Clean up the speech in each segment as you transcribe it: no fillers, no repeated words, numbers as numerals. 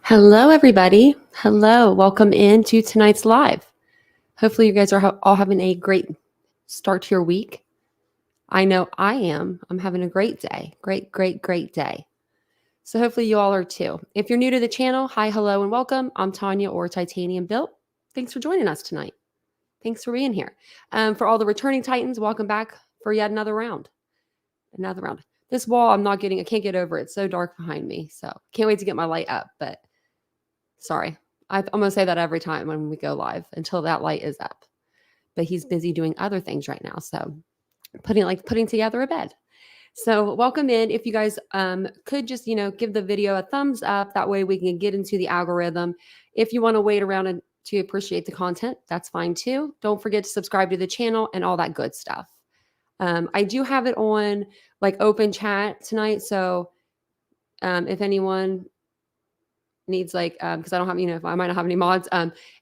Hello, everybody. Hello. Welcome into tonight's live. Hopefully, you guys are all having a great start to your week. I know I am. I'm having a great day. Great day. So, hopefully, you all are too. If you're new to the channel, hi, hello, and welcome. I'm Tanya or TitaniumBuilt. Thanks for joining us tonight. Thanks for being here. For all the returning Titans, welcome back for yet another round. This wall, I can't get over it. It's so dark behind me. So, can't wait to get my light up, but sorry. I'm going to say that every time when we go live until that light is up. But he's busy doing other things right now. So putting together a bed. So welcome in. If you guys could just, give the video a thumbs up. That way we can get into the algorithm. If you want to wait around and to appreciate the content, that's fine too. Don't forget to subscribe to the channel and all that good stuff. I do have it on like open chat tonight. So if anyone needs because I don't have, if I might not have any mods.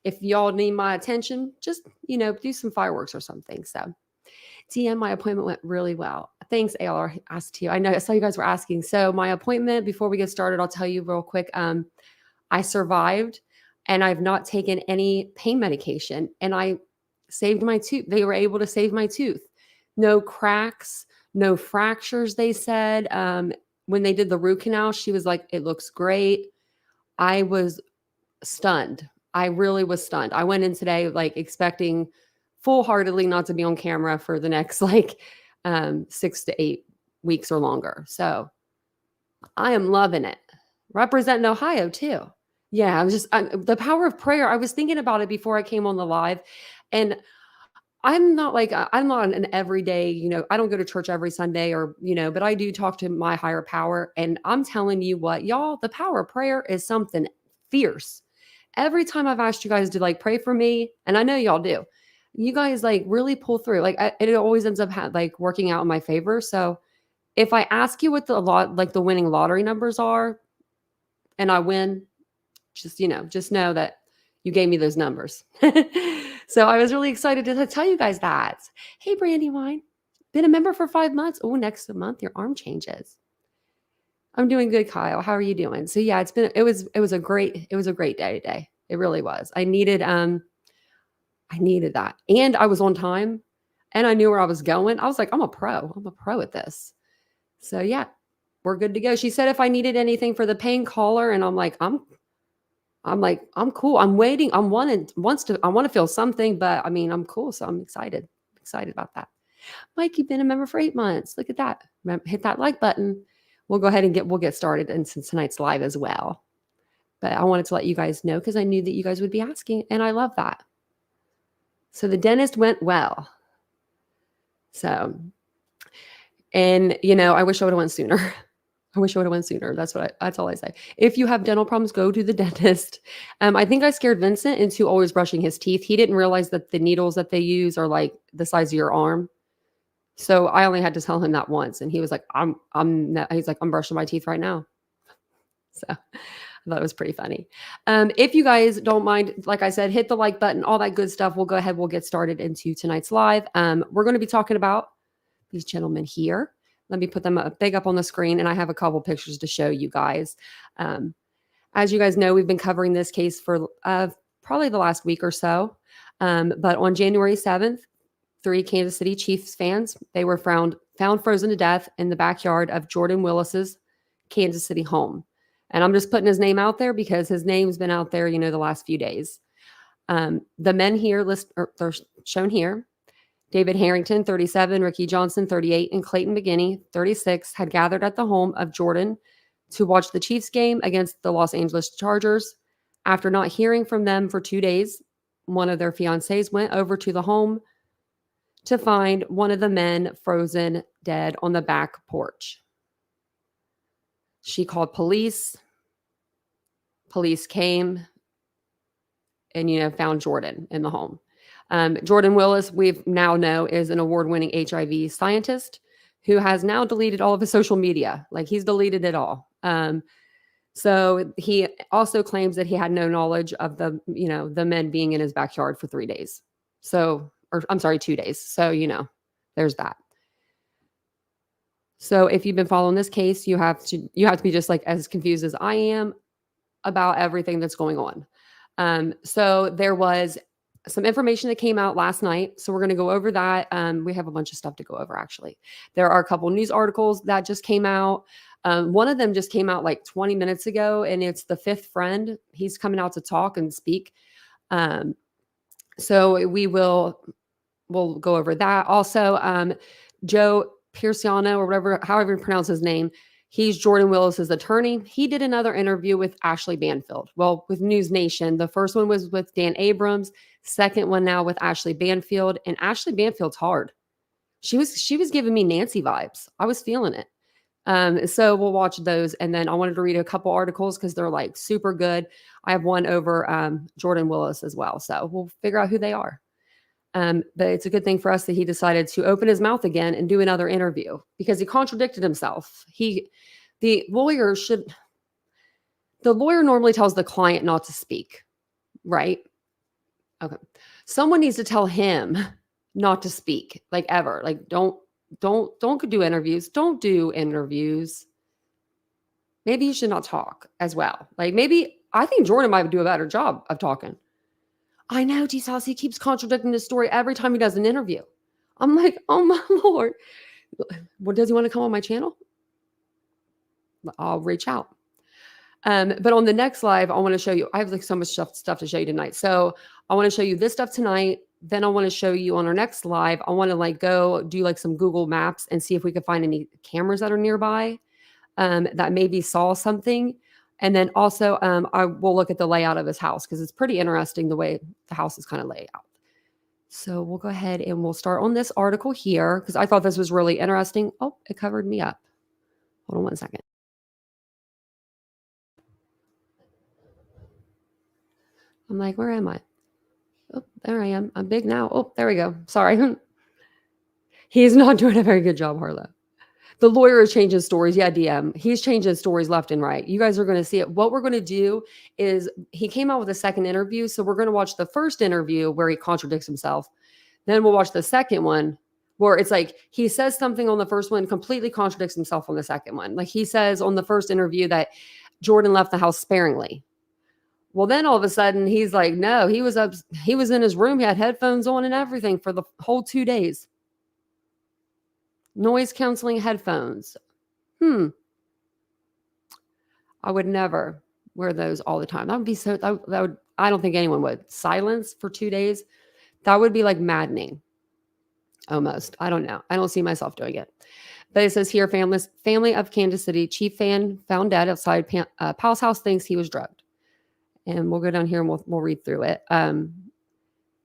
If y'all need my attention, just, do some fireworks or something. So TM, my appointment went really well. Thanks, ALR asked you. I saw you guys were asking. So my appointment, before we get started, I'll tell you real quick. I survived and I've not taken any pain medication and I saved my tooth. They were able to save my tooth. No cracks, no fractures, they said. When they did the root canal, she was like, it looks great. I was stunned. I really was stunned. I went in today expecting full-heartedly not to be on camera for the next 6 to 8 weeks or longer. So I am loving it. Representing Ohio too. Yeah, the power of prayer. I was thinking about it before I came on the live, and I'm not an everyday, I don't go to church every Sunday but I do talk to my higher power. And I'm telling you what, y'all, the power of prayer is something fierce. Every time I've asked you guys to pray for me, and I know y'all do, you guys really pull through. It always ends up working out in my favor. So if I ask you what the winning lottery numbers are and I win, just know that you gave me those numbers. So I was really excited to tell you guys that. Hey, Brandywine, been a member for 5 months. Oh, next month your arm changes. I'm doing good, Kyle. How are you doing? So yeah, it was a great day today. It really was. I needed that. And I was on time and I knew where I was going. I was like, I'm a pro at this. So yeah, we're good to go. She said if I needed anything for the pain, call her. And I'm like, I'm cool. I'm waiting. I want to feel something, but I'm cool. So I'm excited about that. Mike, you've been a member for 8 months. Look at that. Hit that like button. We'll go ahead and we'll get started in tonight's live as well. But I wanted to let you guys know because I knew that you guys would be asking, and I love that. So the dentist went well. So, and I wish I would have went sooner. That's all I say. If you have dental problems, go to the dentist. I think I scared Vincent into always brushing his teeth. He didn't realize that the needles that they use are like the size of your arm. So I only had to tell him that once. And he was like, he's like, I'm brushing my teeth right now. So I thought it was pretty funny. If you guys don't mind, like I said, hit the like button, all that good stuff. We'll go ahead. We'll get started into tonight's live. We're going to be talking about these gentlemen here. Let me put them big up on the screen, and I have a couple pictures to show you guys. As you guys know, we've been covering this case for probably the last week or so. But on January 7th, 3 Kansas City Chiefs fans, they were found frozen to death in the backyard of Jordan Willis's Kansas City home. And I'm just putting his name out there because his name's been out there, the last few days. The men here they're shown here. David Harrington, 37, Ricky Johnson, 38, and Clayton Mc, 36, had gathered at the home of Jordan to watch the Chiefs game against the Los Angeles Chargers. After not hearing from them for 2 days, one of their fiancées went over to the home to find one of the men frozen dead on the back porch. She called police. Police came and, found Jordan in the home. Jordan Willis, we now know, is an award-winning HIV scientist who has now deleted all of his social media. He's deleted it all. So he also claims that he had no knowledge of the men being in his backyard for 3 days. 2 days. So, there's that. So if you've been following this case, you have to be just as confused as I am. about everything that's going on. So there was some information that came out last night. So we're going to go over that. We have a bunch of stuff to go over, actually. There are a couple news articles that just came out. One of them just came out like 20 minutes ago, and it's the fifth friend. He's coming out to talk and speak. So we'll go over that. Also, Joe Pierciano, or whatever, however you pronounce his name, he's Jordan Willis's attorney. He did another interview with Ashley Banfield. Well, with News Nation. The first one was with Dan Abrams. Second one now with Ashley Banfield. And Ashley Banfield's hard. She was giving me Nancy vibes. I was feeling it. So we'll watch those. And then I wanted to read a couple articles because they're like super good. I have one over Jordan Willis as well. So we'll figure out who they are. But it's a good thing for us that he decided to open his mouth again and do another interview because he contradicted himself. The lawyer normally tells the client not to speak, right? Okay. Someone needs to tell him not to speak, like ever. Like don't do interviews. Don't do interviews. Maybe you should not talk as well. Like maybe I think Jordan might do a better job of talking. I know, Jesus, he keeps contradicting his story every time he does an interview. I'm like, oh my Lord. Well, does he want to come on my channel? I'll reach out. But on the next live, I want to show you, I have like so much stuff to show you tonight. So I want to show you this stuff tonight. Then I want to show you on our next live, I want to like go do like some Google Maps and see if we could find any cameras that are nearby that maybe saw something. And then also I will look at the layout of his house because it's pretty interesting the way the house is kind of laid out. So we'll go ahead and we'll start on this article here because I thought this was really interesting. Oh, it covered me up. Hold on one second. I'm like, where am I? Oh, there I am. I'm big now. Oh, there we go. Sorry. He's not doing a very good job, Harlow. The lawyer is changing stories. Yeah, DM. He's changing stories left and right. You guys are going to see it. What we're going to do is he came out with a second interview. So we're going to watch the first interview where he contradicts himself. Then we'll watch the second one where it's like he says something on the first one, completely contradicts himself on the second one. Like he says on the first interview that Jordan left the house sparingly. Well, then all of a sudden he's like, no, he was in his room. He had headphones on and everything for the whole 2 days. Noise canceling headphones. I would never wear those all the time. That would be so, that would, I don't think anyone would. Silence for 2 days. That would be like maddening. Almost. I don't know. I don't see myself doing it. But it says here, family of Kansas City chief fan found dead outside Powell's house, thinks he was drugged. And we'll go down here and we'll read through it. And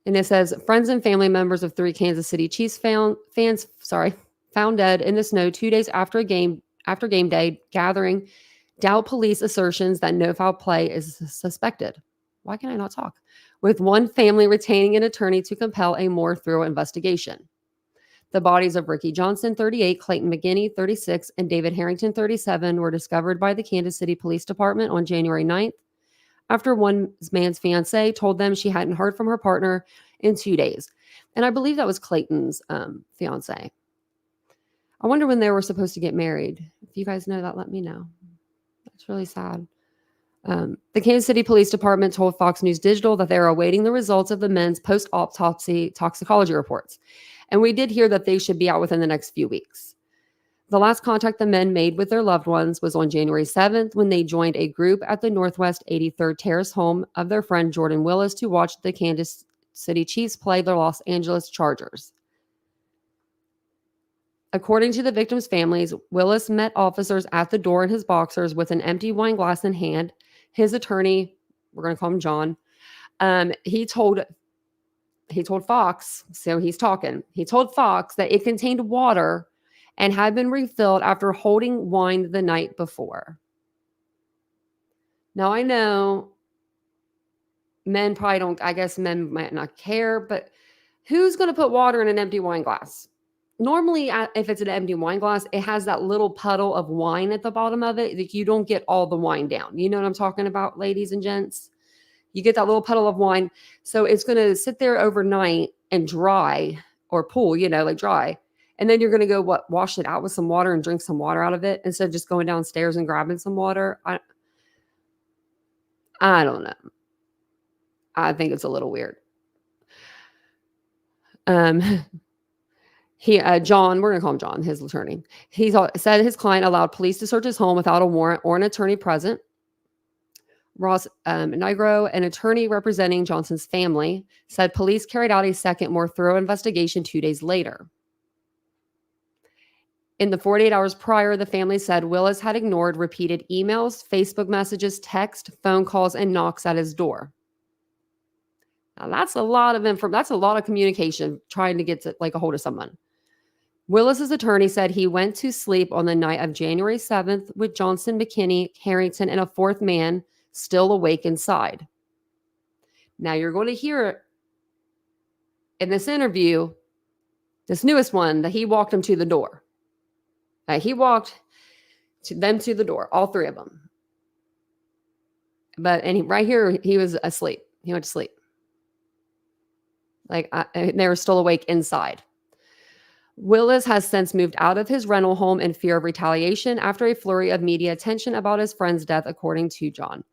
it says, friends and family members of 3 Kansas City Chiefs found dead in the snow 2 days after game day gathering doubt police assertions that no foul play is suspected. Why can I not talk? With one family retaining an attorney to compel a more thorough investigation. The bodies of Ricky Johnson, 38, Clayton Mc, 36, and David Harrington, 37, were discovered by the Kansas City Police Department on January 9th after one man's fiancée told them she hadn't heard from her partner in 2 days. And I believe that was Clayton's fiancée. I wonder when they were supposed to get married. If you guys know that, let me know. That's really sad. The Kansas City Police Department told Fox News Digital that they are awaiting the results of the men's post-autopsy toxicology reports. And we did hear that they should be out within the next few weeks. The last contact the men made with their loved ones was on January 7th when they joined a group at the Northwest 83rd Terrace home of their friend Jordan Willis to watch the Kansas City Chiefs play the Los Angeles Chargers. According to the victims' families, Willis met officers at the door in his boxers with an empty wine glass in hand. His attorney, we're going to call him John, he told Fox, so he's talking. He told Fox that it contained water and had been refilled after holding wine the night before. Now, I know men probably don't, I guess men might not care, but who's going to put water in an empty wine glass? Normally, if it's an empty wine glass, it has that little puddle of wine at the bottom of it that you don't get all the wine down. You know what I'm talking about, ladies and gents? You get that little puddle of wine. So it's going to sit there overnight and dry or pool, like dry. And then you're going to go, wash it out with some water and drink some water out of it instead of just going downstairs and grabbing some water. I don't know. I think it's a little weird. Um, John, we're going to call him John, his attorney. He said his client allowed police to search his home without a warrant or an attorney present. Ross Nigro, an attorney representing Johnson's family, said police carried out a second, more thorough investigation 2 days later. In the 48 hours prior, the family said Willis had ignored repeated emails, Facebook messages, text, phone calls, and knocks at his door. Now, that's a lot of that's a lot of communication trying to get to like a hold of someone. Willis's attorney said he went to sleep on the night of January 7th with Johnson, McKinney, Harrington, and a fourth man still awake inside. Now you're going to hear in this interview, this newest one, that he walked them to the door. He walked them to the door, all three of them. Right here, he was asleep. He went to sleep. They were still awake inside. Willis has since moved out of his rental home in fear of retaliation after a flurry of media attention about his friend's death, according to John.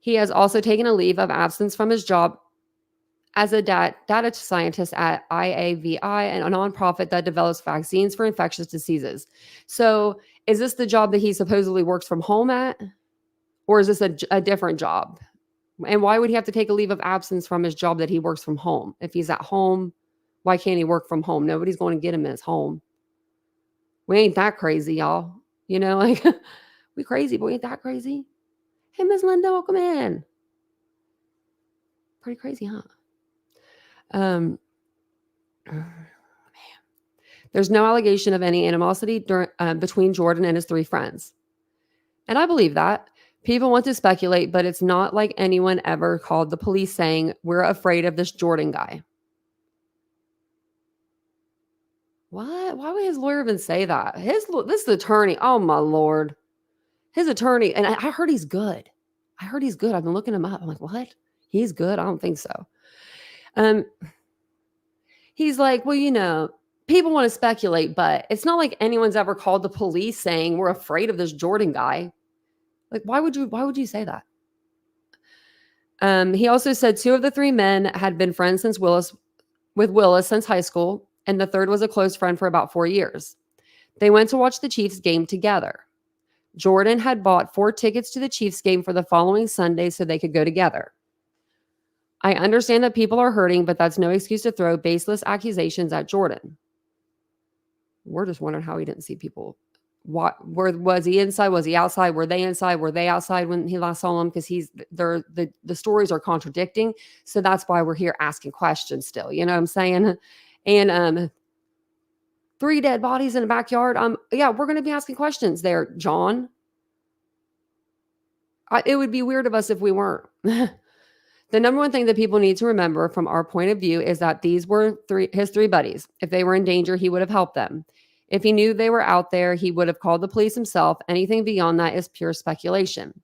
He has also taken a leave of absence from his job as a data scientist at IAVI, a nonprofit that develops vaccines for infectious diseases. So is this the job that he supposedly works from home at? Or is this a different job? And why would he have to take a leave of absence from his job that he works from home? If he's at home, why can't he work from home? Nobody's going to get him in his home. We ain't that crazy, y'all. You know, like, we crazy, but we ain't that crazy. Hey, Miss Linda, welcome in. Pretty crazy, huh? Man. There's no allegation of any animosity between Jordan and his three friends. And I believe that. People want to speculate, but it's not like anyone ever called the police saying, we're afraid of this Jordan guy. What? Why would his lawyer even say that? This attorney, oh my Lord. His attorney, and I heard he's good. I've been looking him up. I'm like, what? He's good? I don't think so. He's like, well, you know, people want to speculate, but it's not like anyone's ever called the police saying we're afraid of this Jordan guy. Like, why would you say that? He also said 2 of the 3 men had been friends with Willis since high school, and the third was a close friend for about 4 years. They went to watch the Chiefs game together. Jordan had bought 4 tickets to the Chiefs game for the following Sunday so they could go together. I understand that people are hurting, but that's no excuse to throw baseless accusations at Jordan. We're just wondering how he didn't see people. Was he inside? Was he outside? Were they inside? Were they outside when he last saw them? Because the stories are contradicting. So that's why we're here asking questions still. You know what I'm saying? And 3 dead bodies in the backyard. Yeah, we're going to be asking questions there, John. It would be weird of us if we weren't. The number one thing that people need to remember from our point of view is that these were his 3 buddies. If they were in danger, he would have helped them. If he knew they were out there, he would have called the police himself. Anything beyond that is pure speculation.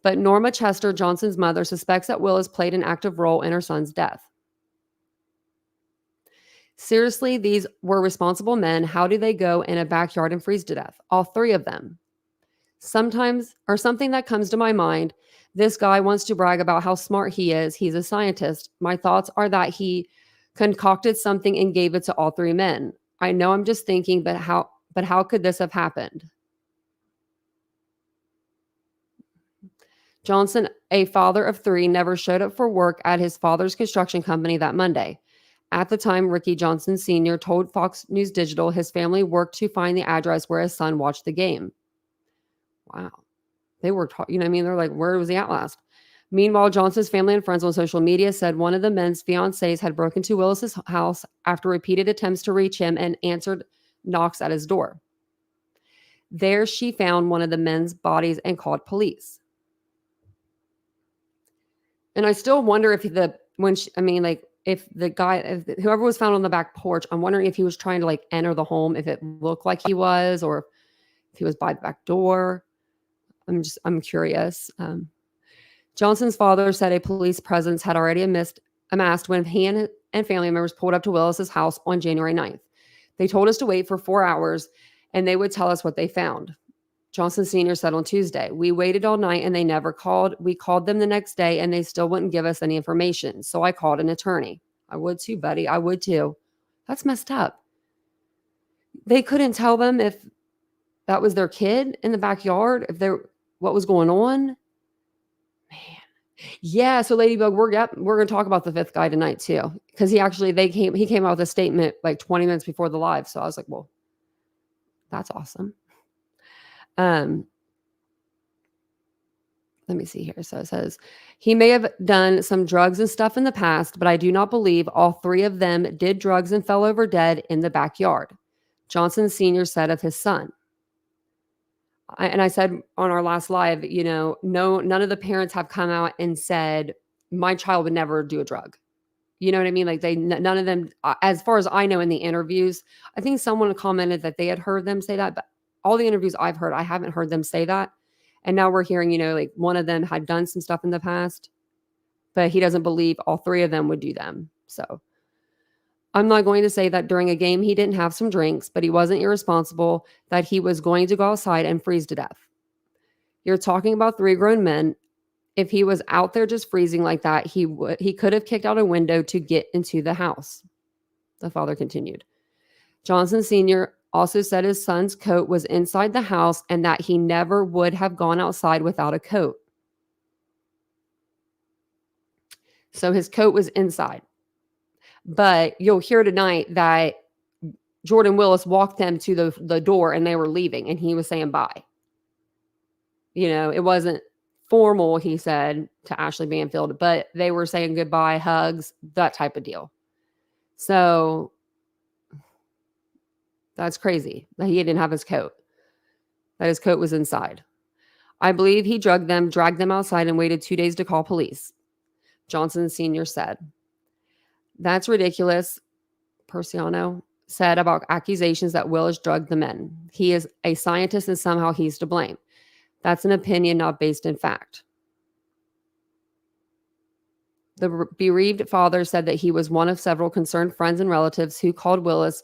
But Norma Chester, Johnson's mother, suspects that Willis played an active role in her son's death. Seriously, these were responsible men. How do they go in a backyard and freeze to death? All 3 of them. Sometimes, or something that comes to my mind, this guy wants to brag about how smart he is. He's a scientist. My thoughts are that he concocted something and gave it to all 3 men. I know I'm just thinking, but how could this have happened? Johnson, a father of 3, never showed up for work at his father's construction company that Monday. At the time, Ricky Johnson Sr. told Fox News Digital his family worked to find the address where his son watched the game. Wow. They worked hard. You know what I mean? They're like, where was he at last? Meanwhile, Johnson's family and friends on social media said one of the men's fiancées had broken into Willis's house after repeated attempts to reach him and answered knocks at his door. There, she found one of the men's bodies and called police. And I still wonder if whoever was found on the back porch, I'm wondering if he was trying to like enter the home, if it looked like he was, or if he was by the back door. I'm curious. Johnson's father said a police presence had already amassed when he and family members pulled up to Willis's house on January 9th. They told us to wait for 4 hours and they would tell us what they found. Johnson Sr. said on Tuesday, "We waited all night and they never called. We called them the next day and they still wouldn't give us any information. So I called an attorney." I would too, buddy. I would too. That's messed up. They couldn't tell them if that was their kid in the backyard, what was going on. Man. Yeah, so Ladybug, we're going to talk about the fifth guy tonight too, because he came out with a statement like 20 minutes before the live. So I was like, well, that's awesome. Let me see here. So it says, "He may have done some drugs and stuff in the past, but I do not believe all three of them did drugs and fell over dead in the backyard," Johnson Sr. said of his son. And I said on our last live, none of the parents have come out and said, my child would never do a drug. You know what I mean? Like none of them, as far as I know in the interviews, I think someone commented that they had heard them say that, but all the interviews I've heard, I haven't heard them say that. And now we're hearing, like one of them had done some stuff in the past, but he doesn't believe all three of them would do them. So I'm not going to say that during a game he didn't have some drinks, but he wasn't irresponsible, that he was going to go outside and freeze to death. You're talking about three grown men. If he was out there just freezing like that, he could have kicked out a window to get into the house, the father continued. Johnson Sr. also said his son's coat was inside the house and that he never would have gone outside without a coat. So his coat was inside. But you'll hear tonight that Jordan Willis walked them to the door and they were leaving and he was saying bye. It wasn't formal, he said, to Ashley Banfield, but they were saying goodbye, hugs, that type of deal. So that's crazy that he didn't have his coat, that his coat was inside. "I believe he dragged them outside and waited 2 days to call police," Johnson Sr. said. "That's ridiculous," Persiano said about accusations that Willis drugged the men. "He is a scientist and somehow he's to blame. That's an opinion not based in fact." The bereaved father said that he was one of several concerned friends and relatives who called Willis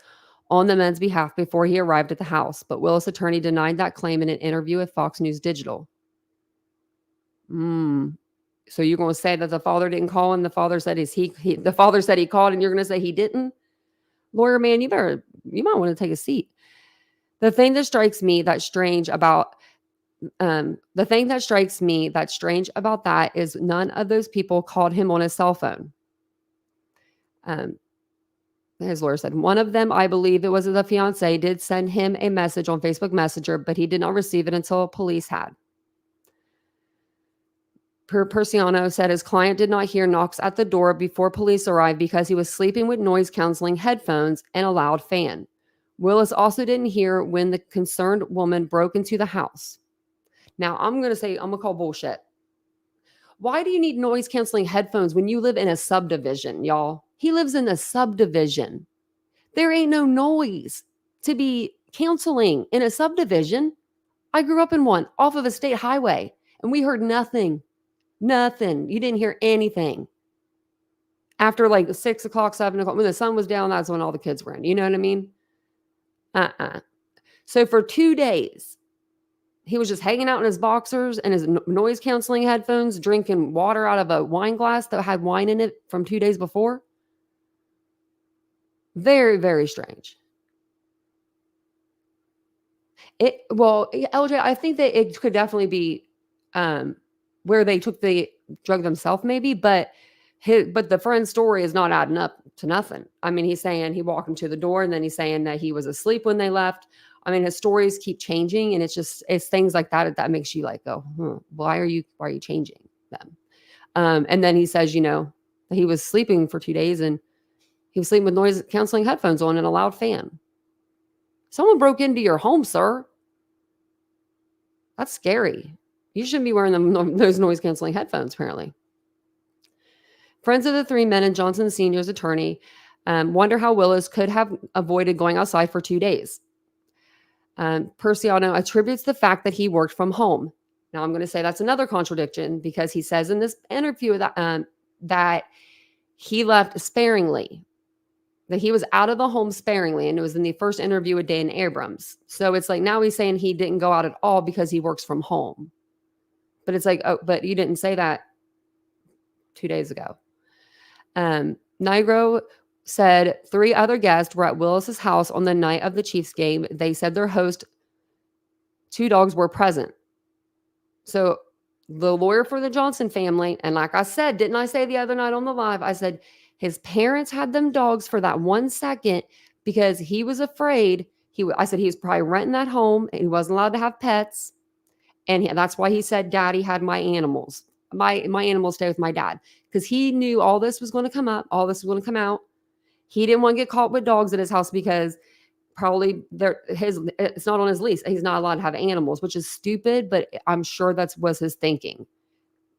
on the men's behalf before he arrived at the house, but Willis' attorney denied that claim in an interview with Fox News Digital. So you're going to say that the father didn't call and the father said the father said he called and you're going to say he didn't? Lawyer man, you might want to take a seat. The thing that strikes me that's strange about that is none of those people called him on his cell phone. His lawyer said, "One of them, I believe it was the fiancé, did send him a message on Facebook Messenger, but he did not receive it until police had." Persiano said his client did not hear knocks at the door before police arrived because he was sleeping with noise canceling headphones and a loud fan. Willis also didn't hear when the concerned woman broke into the house. Now, I'm going to call bullshit. Why do you need noise canceling headphones when you live in a subdivision, y'all? He lives in a subdivision. There ain't no noise to be canceling in a subdivision. I grew up in one off of a state highway and we heard nothing. Nothing. You didn't hear anything. After like 6 o'clock, 7 o'clock, when the sun was down, that's when all the kids were in. You know what I mean? So for 2 days, he was just hanging out in his boxers and his noise canceling headphones, drinking water out of a wine glass that had wine in it from 2 days before. Very, very strange. LJ, I think that it could definitely be where they took the drug themselves, maybe, but the friend's story is not adding up to nothing. I mean, he's saying he walked him to the door, and then he's saying that he was asleep when they left. I mean, his stories keep changing, and it's things like that makes you like, go, why are you changing them? And then he says, that he was sleeping for 2 days, and he was sleeping with noise canceling headphones on and a loud fan. Someone broke into your home, sir. That's scary. You shouldn't be wearing those noise canceling headphones, apparently. Friends of the three men and Johnson Sr.'s attorney wonder how Willis could have avoided going outside for 2 days. Persiano attributes the fact that he worked from home. Now, I'm going to say that's another contradiction because he says in this interview that he left sparingly. that he was out of the home sparingly, and it was in the first interview with Dan Abrams. So it's like now he's saying he didn't go out at all because he works from home. But it's like, oh, but you didn't say that 2 days ago. Nigro said 3 other guests were at Willis's house on the night of the Chiefs game. They said their host, 2 dogs were present. So the lawyer for the Johnson family, and like I said, didn't I say the other night on the live, I said his parents had them dogs for that 1 second because he was afraid. I said he was probably renting that home and he wasn't allowed to have pets. And that's why he said, Daddy had my animals. My animals stay with my dad. Because he knew all this was going to come up. All this was going to come out. He didn't want to get caught with dogs at his house because probably it's not on his lease. He's not allowed to have animals, which is stupid, but I'm sure that was his thinking.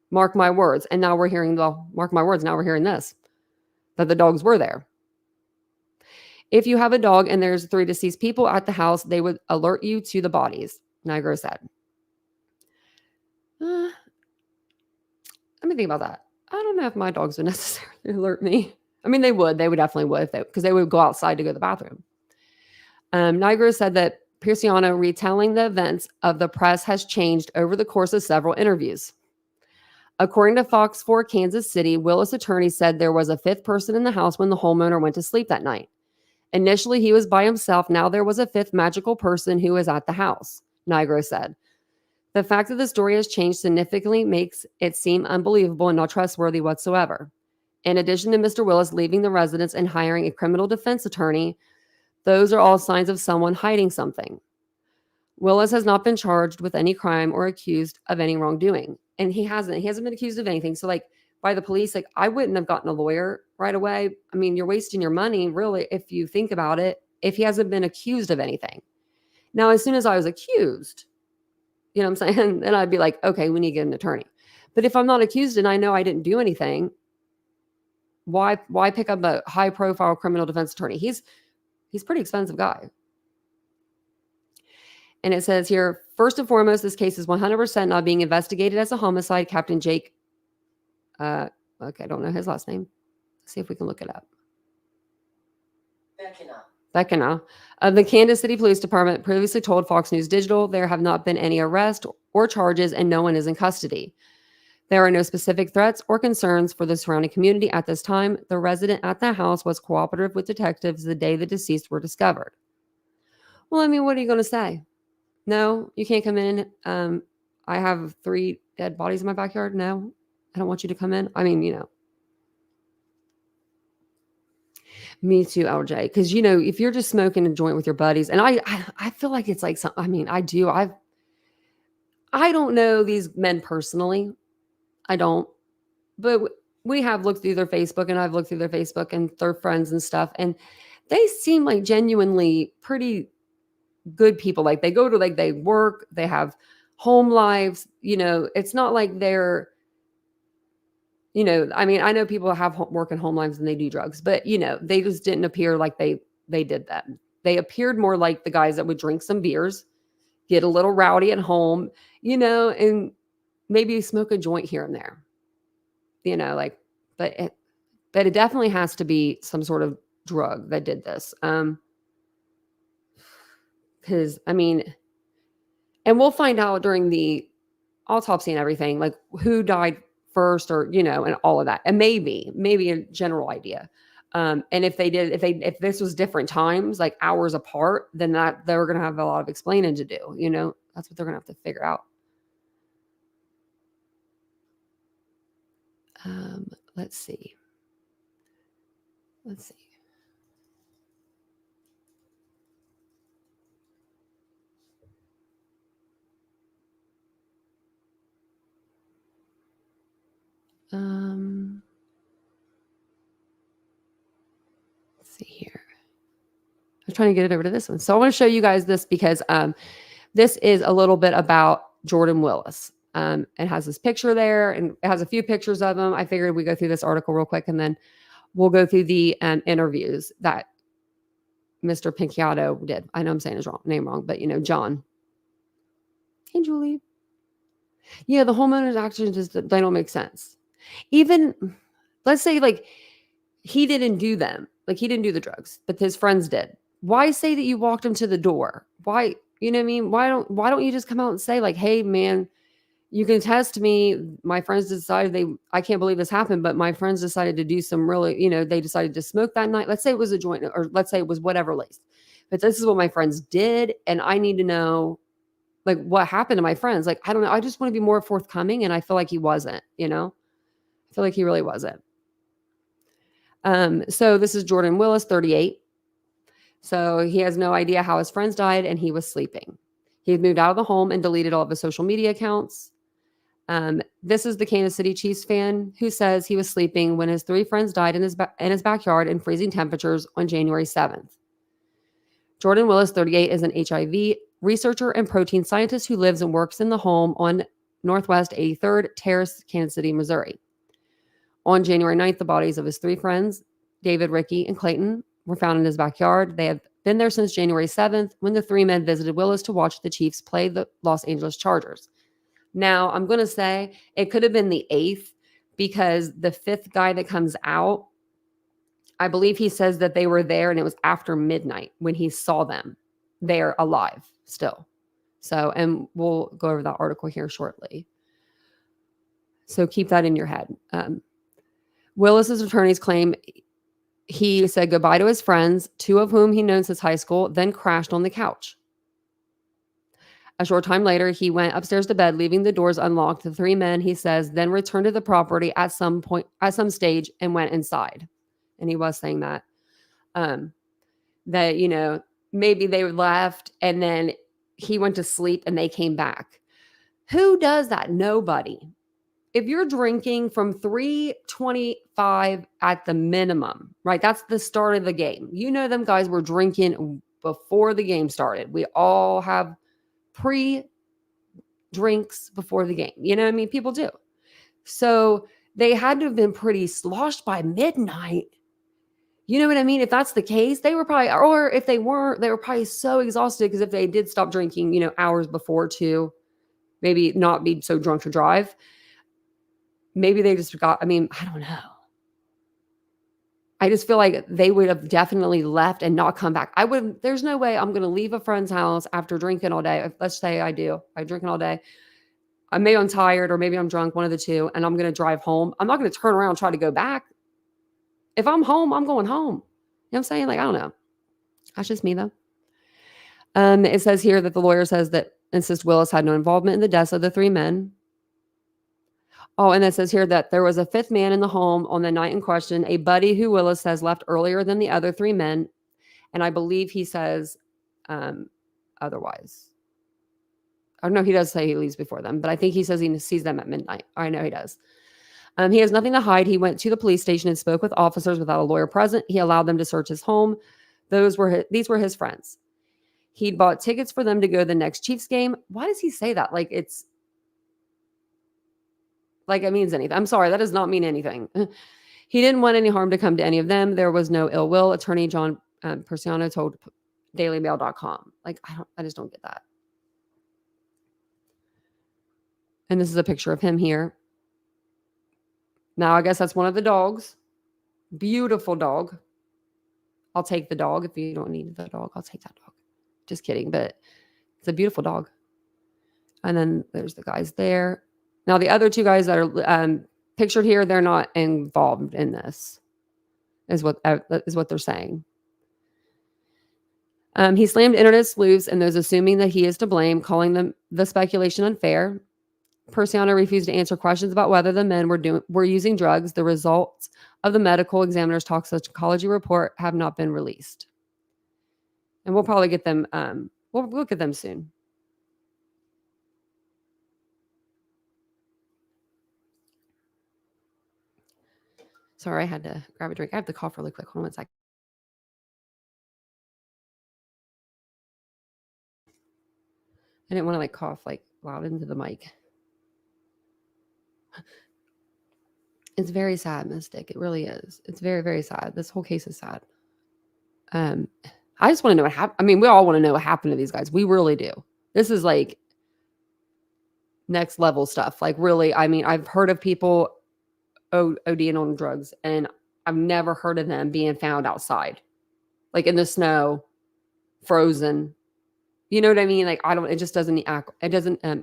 Mark my words. And now we're hearing mark my words. Now we're hearing this, that the dogs were there. If you have a dog and there's 3 deceased people at the house, they would alert you to the bodies, Nigro said. Let me think about that. I don't know if my dogs would necessarily alert me. I mean, they definitely would because they would go outside to go to the bathroom. Nigro said that Pierciano retelling the events of the press has changed over the course of several interviews. According to Fox 4 Kansas City, Willis' attorney said there was a 5th person in the house when the homeowner went to sleep that night. Initially, he was by himself. Now there was a 5th magical person who was at the house, Nigro said. The fact that the story has changed significantly makes it seem unbelievable and not trustworthy whatsoever. In addition to Mr. Willis leaving the residence and hiring a criminal defense attorney, those are all signs of someone hiding something. Willis has not been charged with any crime or accused of any wrongdoing. And he hasn't been accused of anything. So like by the police, like I wouldn't have gotten a lawyer right away. I mean, you're wasting your money really if you think about it, if he hasn't been accused of anything. Now, as soon as I was accused, you know what I'm saying? Then I'd be like, okay, we need to get an attorney. But if I'm not accused and I know I didn't do anything, why pick up a high profile criminal defense attorney? He's a pretty expensive guy. And it says here, first and foremost, this case is 100% not being investigated as a homicide. Captain Jake, okay, I don't know his last name. Let's see if we can look it up. Beckena of the Kansas City Police Department previously told Fox News Digital there have not been any arrests or charges and no one is in custody. There are no specific threats or concerns for the surrounding community at this time. The resident at the house was cooperative with detectives the day the deceased were discovered. Well, I mean, what are you going to say? No, you can't come in. I have 3 dead bodies in my backyard. No, I don't want you to come in. I mean, you know. Me too, LJ. Because, you know, if you're just smoking a joint with your buddies, and I feel like it's like, I mean, I do. I don't know these men personally. I don't. But we have looked through their Facebook, and I've looked through their Facebook and their friends and stuff. And they seem like genuinely pretty good people. Like they go to, like they work, they have home lives. You know, it's not like they're, you know, I mean, I know people have work and home lives and they do drugs, but you know, they just didn't appear like they did that. They appeared more like the guys that would drink some beers, get a little rowdy at home, you know, and maybe smoke a joint here and there, you know, like, but it definitely has to be some sort of drug that did this. Because I mean, and we'll find out during the autopsy and everything, like who died first, or you know, and all of that, and maybe a general idea. And if this was different times, like hours apart, then that they're going to have a lot of explaining to do. You know, that's what they're going to have to figure out. Let's see. Let's see here. I'm trying to get it over to this one. So I want to show you guys this because this is a little bit about Jordan Willis. It has this picture there, and it has a few pictures of him. I figured we go through this article real quick, and then we'll go through the interviews that Mr. Pinchiato did. I know I'm saying his name wrong, but you know, John. Hey, Julie. Yeah, the homeowner's actions just, they don't make sense. Even, let's say like he didn't do them. Like he didn't do the drugs, but his friends did. Why say that you walked him to the door? Why, you know what I mean? Why don't you just come out and say like, hey man, you can test me. My friends decided I can't believe this happened, but my friends decided to do some really, they decided to smoke that night. Let's say it was a joint or let's say it was whatever laced. But this is what my friends did. And I need to know like what happened to my friends. Like, I don't know. I just want to be more forthcoming. And I feel like he wasn't, I feel like he really wasn't. So this is Jordan Willis, 38. So he has no idea how his friends died and he was sleeping. He had moved out of the home and deleted all of his social media accounts. This is the Kansas City Chiefs fan who says he was sleeping when his 3 friends died in his backyard in freezing temperatures on January 7th. Jordan Willis, 38, is an HIV researcher and protein scientist who lives and works in the home on Northwest 83rd Terrace, Kansas City, Missouri. On January 9th, the bodies of his 3 friends, David, Ricky, and Clayton, were found in his backyard. They have been there since January 7th when the 3 men visited Willis to watch the Chiefs play the Los Angeles Chargers. Now, I'm going to say it could have been the 8th because the 5th guy that comes out, I believe he says that they were there and it was after midnight when he saw them there alive still. So, and we'll go over that article here shortly. So keep that in your head. Willis's attorneys claim he said goodbye to his friends, 2 of whom he knows since high school, then crashed on the couch. A short time later, he went upstairs to bed, leaving the doors unlocked. The 3 men, he says, then returned to the property at some stage and went inside. And he was saying that, maybe they left and then he went to sleep and they came back. Who does that? Nobody. If you're drinking from 3:25 at the minimum, right? That's the start of the game. Them guys were drinking before the game started. We all have pre-drinks before the game. You know what I mean? People do. So they had to have been pretty sloshed by midnight. You know what I mean? If that's the case, they were probably, or if they weren't, they were probably so exhausted because if they did stop drinking, hours before to maybe not be so drunk to drive, maybe they just got, I don't know. I just feel like they would have definitely left and not come back. There's no way I'm going to leave a friend's house after drinking all day. Let's say I'm drinking all day. Maybe I'm tired or maybe I'm drunk, one of the two, and I'm going to drive home. I'm not going to turn around and try to go back. If I'm home, I'm going home. You know what I'm saying? Like, I don't know. That's just me though. It says here that the lawyer says that insists Willis had no involvement in the deaths of the 3 men. Oh, and it says here that there was a 5th man in the home on the night in question, a buddy who Willis says left earlier than the other 3 men. And I believe he says otherwise. I don't know. He does say he leaves before them, but I think he says he sees them at midnight. I know he does. He has nothing to hide. He went to the police station and spoke with officers without a lawyer present. He allowed them to search his home. These were his friends. He'd bought tickets for them to go to the next Chiefs game. Why does he say that? Like it means anything. I'm sorry. That does not mean anything. He didn't want any harm to come to any of them. There was no ill will. Attorney John Persiano told dailymail.com. I just don't get that. And this is a picture of him here. Now, I guess that's one of the dogs. Beautiful dog. I'll take the dog. If you don't need the dog, I'll take that dog. Just kidding, but it's a beautiful dog. And then there's the guys there. Now, the other 2 guys that are pictured here, they're not involved in this, is what they're saying. He slammed internet sleuths and those assuming that he is to blame, calling them the speculation unfair. Persiano refused to answer questions about whether the men were using drugs. The results of the medical examiner's toxicology report have not been released. And we'll probably get them, we'll look at them soon. Sorry, I had to grab a drink. I have to cough really quick. Hold on one second. I didn't want to cough loud into the mic. It's very sad, Mystic. It really is. It's very, very sad. This whole case is sad. I just want to know what happened. We all want to know what happened to these guys. We really do. This is next level stuff. Really, I've heard of people ODing on drugs, and I've never heard of them being found outside, like in the snow, frozen. You know what I mean? Like, it just doesn't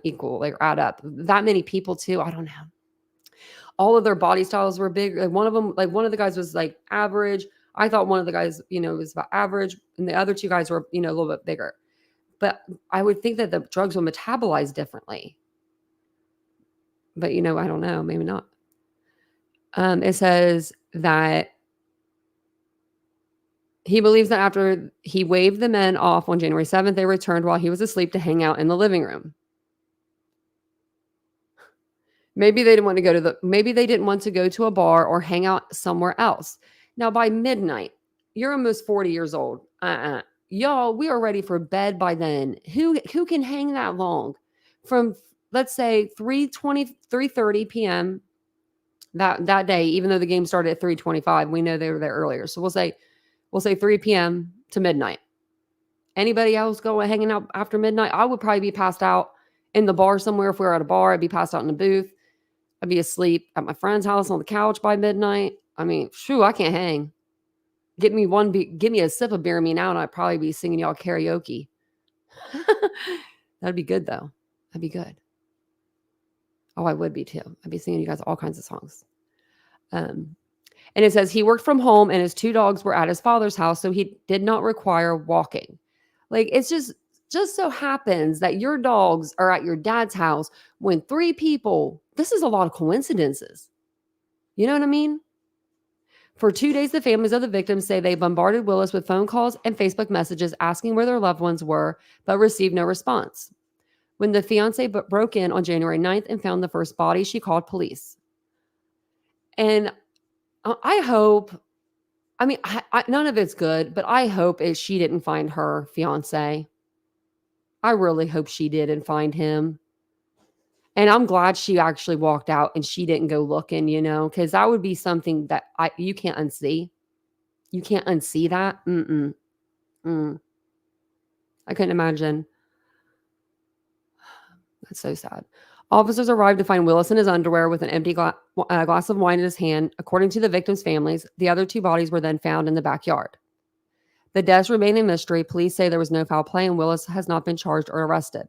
equal, like, add up. That many people too. I don't know. All of their body styles were big. Like one of the guys was like average. I thought one of the guys, was about average, and the other two guys were, a little bit bigger. But I would think that the drugs will metabolize differently. But I don't know, maybe not. It says that he believes that after he waved the men off on January 7th, they returned while he was asleep to hang out in the living room. Maybe they didn't want to go to a bar or hang out somewhere else. Now by midnight, you're almost 40 years old. Y'all, we are ready for bed by then. Who can hang that long? From, let's say, 3:30 p.m. that day, even though the game started at 3:25, we know they were there earlier. So we'll say 3 p.m. to midnight. Anybody else hanging out after midnight? I would probably be passed out in the bar somewhere. If we were at a bar, I'd be passed out in the booth. I'd be asleep at my friend's house on the couch by midnight. I mean, I can't hang. Give me a sip of beer me now, and I'd probably be singing y'all karaoke. That'd be good, though. That'd be good. Oh, I would be too. I'd be singing you guys all kinds of songs. And it says he worked from home and his two dogs were at his father's house, so he did not require walking. Like, it's just so happens that your dogs are at your dad's house when three people, this is a lot of coincidences. You know what I mean? For 2 days, the families of the victims say they bombarded Willis with phone calls and Facebook messages asking where their loved ones were, but received no response. When the fiancée broke in on January 9th and found the first body, she called police. And I hope, none of it's good, but I hope she didn't find her fiancé. I really hope she didn't find him. And I'm glad she actually walked out and she didn't go looking, because that would be something that you can't unsee. You can't unsee that. I couldn't imagine. That's so sad. Officers arrived to find Willis in his underwear with an empty glass of wine in his hand. According to the victims' families, the other two bodies were then found in the backyard. The deaths remain a mystery. Police say there was no foul play and Willis has not been charged or arrested.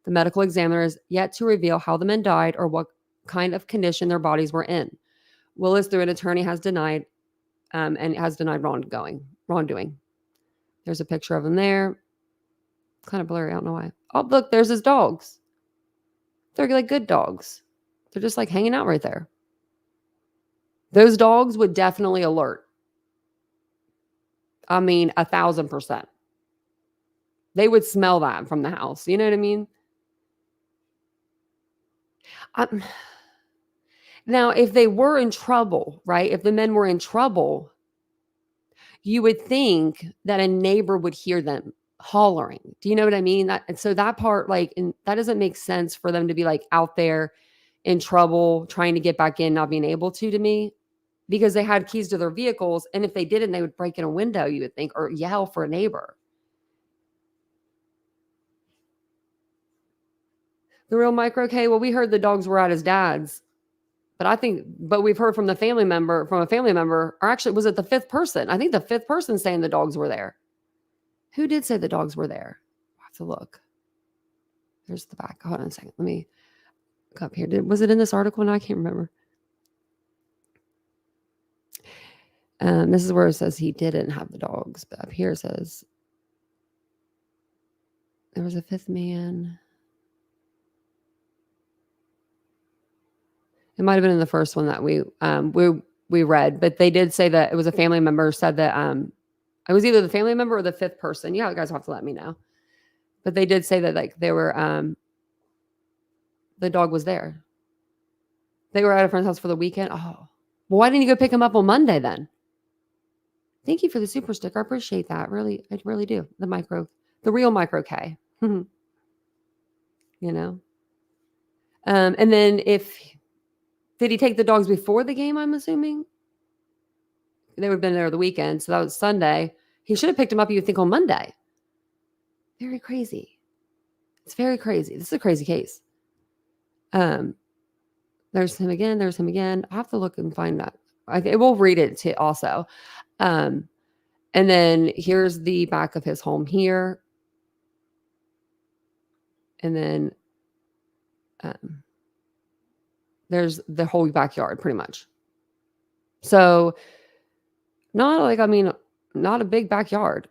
The medical examiner is yet to reveal how the men died or what kind of condition their bodies were in. Willis, through an attorney, has denied wrongdoing. There's a picture of him there. Kind of blurry. I don't know why. Oh, look, there's his dogs. They're like good dogs. They're just like hanging out right there. Those dogs would definitely alert. 1,000%. They would smell that from the house. You know what I mean? Now, if they were in trouble, right? If the men were in trouble, you would think that a neighbor would hear them hollering. Do you know what I mean? That part, that doesn't make sense for them to be like out there in trouble, trying to get back in, not being able to me, because they had keys to their vehicles. And if they didn't, they would break in a window, you would think, or yell for a neighbor. The real micro K, well, we heard the dogs were at his dad's, but we've heard from a family member, or actually, was it the fifth person? I think the fifth person saying the dogs were there. Who did say the dogs were there? I have to look. There's the back. Hold on a second. Let me go up here. Was it in this article? No, I can't remember. This is where it says he didn't have the dogs, but up here it says there was a fifth man. It might have been in the first one that we read, but they did say that it was a family member said that it was either the family member or the fifth person. Yeah, you guys will have to let me know. But they did say that they were the dog was there. They were at a friend's house for the weekend. Oh, well, why didn't you go pick him up on Monday then? Thank you for the super sticker. I appreciate that. Really, I really do. The real micro K. And then did he take the dogs before the game, I'm assuming? They would have been there the weekend. So that was Sunday. He should have picked him up, you would think, on Monday. Very crazy. It's very crazy. This is a crazy case. There's him again. I have to look and find that We'll read it too also. And then here's the back of his home here. And then there's the whole backyard pretty much. So not a big backyard.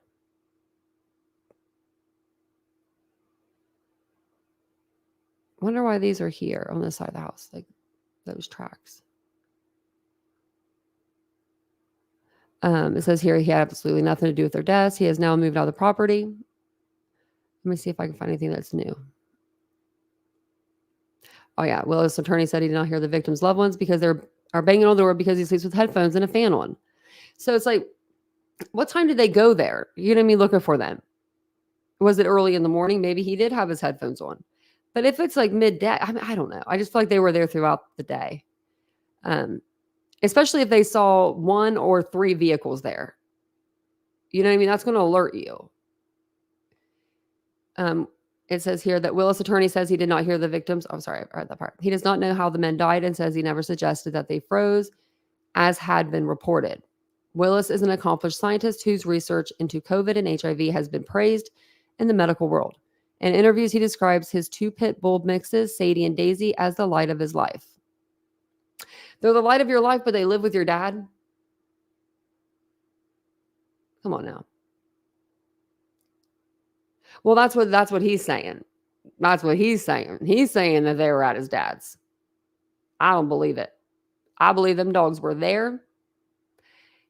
Wonder why these are here on this side of the house, like those tracks. It says here he had absolutely nothing to do with their deaths. He has now moved out of the property. Let me see if I can find anything that's new. Oh yeah, Willis' attorney said he did not hear the victims' loved ones because they're banging on the door because he sleeps with headphones and a fan on. So it's like, what time did they go there? You know what I mean? Looking for them. Was it early in the morning? Maybe he did have his headphones on. But if it's like midday, I don't know. I just feel like they were there throughout the day. Especially if they saw 1 or 3 vehicles there. You know what I mean? That's going to alert you. It says here that Willis' attorney says he did not hear the victims. Oh, sorry, I read that part. He does not know how the men died and says he never suggested that they froze, as had been reported. Willis is an accomplished scientist whose research into COVID and HIV has been praised in the medical world. In interviews, he describes his 2 pit bull mixes, Sadie and Daisy, as the light of his life. They're the light of your life, but they live with your dad? Come on now. Well, that's what he's saying. That's what he's saying. He's saying that they were at his dad's. I don't believe it. I believe them dogs were there.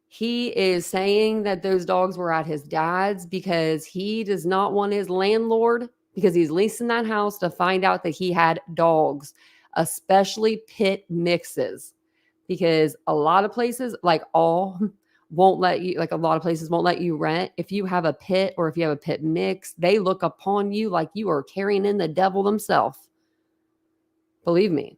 He is saying that those dogs were at his dad's because he does not want his landlord, because he's leasing that house, to find out that he had dogs, especially pit mixes. Because a lot of places, like won't let you, like a lot of places won't let you rent. If you have a pit or if you have a pit mix, they look upon you like you are carrying in the devil himself. Believe me.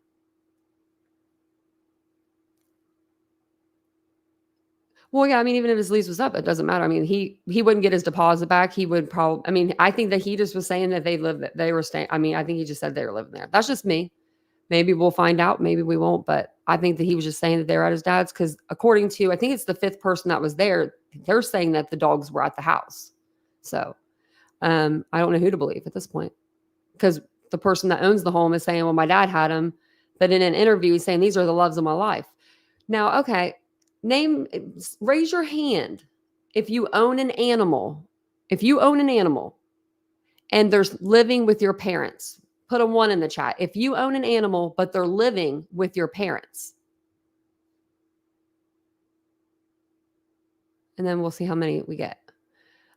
Well, yeah, I mean, even if his lease was up, it doesn't matter. I mean, he wouldn't get his deposit back. He would probably, I mean, I think that he just was saying that they were staying. I mean, I think he just said they were living there. That's just me. Maybe we'll find out. Maybe we won't. But I think that he was just saying that they were at his dad's because according to, I think it's the 5th person that was there, they're saying that the dogs were at the house. So I don't know who to believe at this point, because the person that owns the home is saying, well, my dad had them. But in an interview, he's saying, these are the loves of my life. Now, okay, raise your hand if you own an animal. If you own an animal and they're living with your parents, put a 1 in the chat. If you own an animal, but they're living with your parents. And then we'll see how many we get.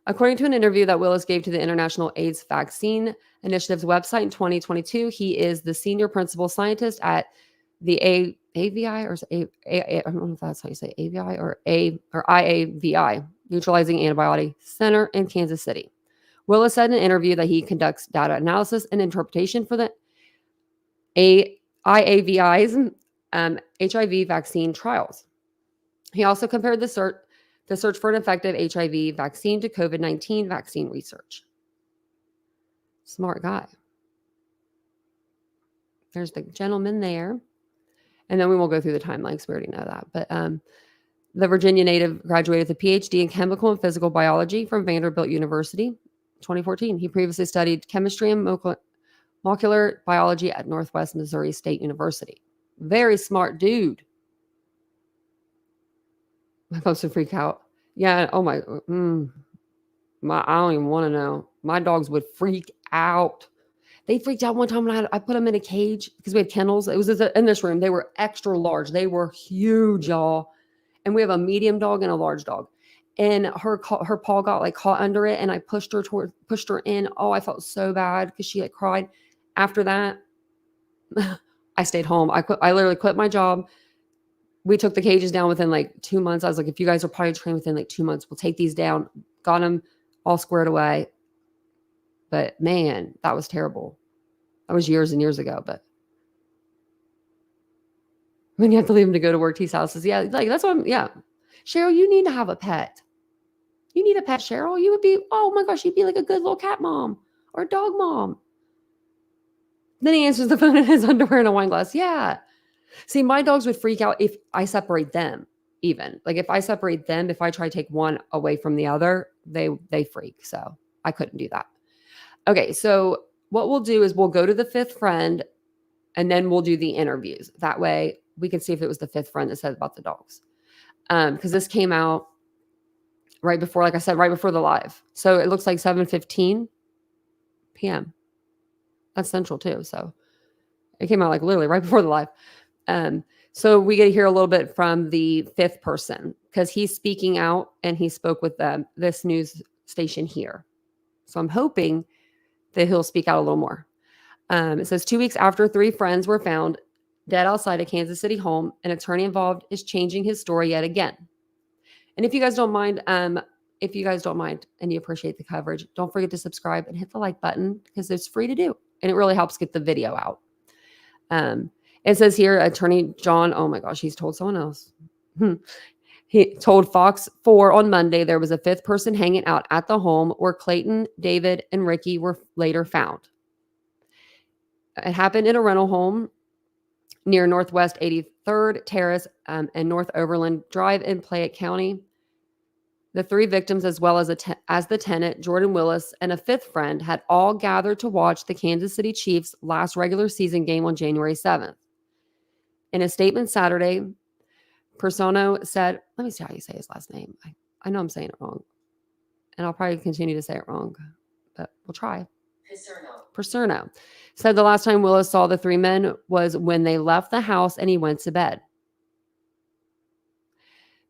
According to an interview that Willis gave to the International AIDS Vaccine Initiative's website in 2022, he is the senior principal scientist at the AVI, or I don't know if that's how you say AVI or IAVI, Neutralizing Antibody Center in Kansas City. Willis said in an interview that he conducts data analysis and interpretation for the IAVI's HIV vaccine trials. He also compared the search for an effective HIV vaccine to COVID-19 vaccine research. Smart guy. There's the gentleman there. And then we won't go through the timeline because we already know that. But the Virginia native graduated with a PhD in chemical and physical biology from Vanderbilt University. 2014. He previously studied chemistry and molecular biology at Northwest Missouri State University. Very smart dude. My folks would freak out. Yeah. Oh my. I don't even want to know. My dogs would freak out. They freaked out one time when I put them in a cage because we had kennels. It was in this room. They were extra large. They were huge, y'all. And we have a medium dog and a large dog. And her paw got like caught under it, and I pushed her in. Oh, I felt so bad because she like cried. After that, I stayed home. I literally quit my job. We took the cages down within like 2 months. I was like, if you guys are probably trained within like 2 months, we'll take these down. Got them all squared away. But man, that was terrible. That was years and years ago. But when you have to leave them to go to work, T's house is, yeah, like that's what yeah. Cheryl, you need to have a pet. You need a pet, Cheryl. You would be, oh my gosh, you'd be like a good little cat mom or dog mom. Then he answers the phone in his underwear and a wine glass. Yeah. See, my dogs would freak out if I separate them. even. Like if I separate them, if I try to take one away from the other, they freak. So I couldn't do that. Okay, so what we'll do is we'll go to the fifth friend and then we'll do the interviews. That way we can see if it was the fifth friend that said about the dogs. Because this came out right before, like I said, right before the live. So it looks like 7:15 p.m. That's Central too. So it came out like literally right before the live. So we get to hear a little bit from the fifth person because he's speaking out and he spoke with this news station here. So I'm hoping that he'll speak out a little more. It says 2 weeks after 3 friends were found dead outside a Kansas City home, an attorney involved is changing his story yet again. And if you guys don't mind and you appreciate the coverage, don't forget to subscribe and hit the like button because it's free to do. And it really helps get the video out. It says here, attorney John, oh my gosh, he's told someone else. He told Fox 4 on Monday there was a fifth person hanging out at the home where Clayton, David, and Ricky were later found. It happened in a rental home near Northwest 83rd Terrace and North Overland Drive in Playette County. The 3 victims, as well as the tenant, Jordan Willis, and a fifth friend, had all gathered to watch the Kansas City Chiefs' last regular season game on January 7th. In a statement Saturday, Persano said, let me see how you say his last name. I know I'm saying it wrong, and I'll probably continue to say it wrong, but we'll try. Persano said the last time Willis saw the 3 men was when they left the house and he went to bed.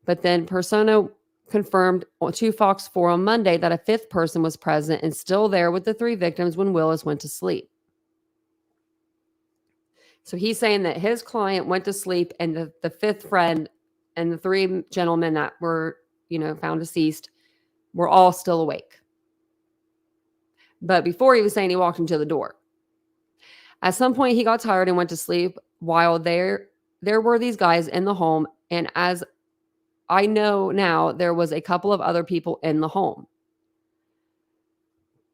But then Persano confirmed to Fox 4 on Monday that a fifth person was present and still there with the 3 victims when Willis went to sleep. So he's saying that his client went to sleep and the fifth friend and the 3 gentlemen that were, found deceased were all still awake. But before he was saying he walked into the door. At some point he got tired and went to sleep while there were these guys in the home. And as I know now, there was a couple of other people in the home.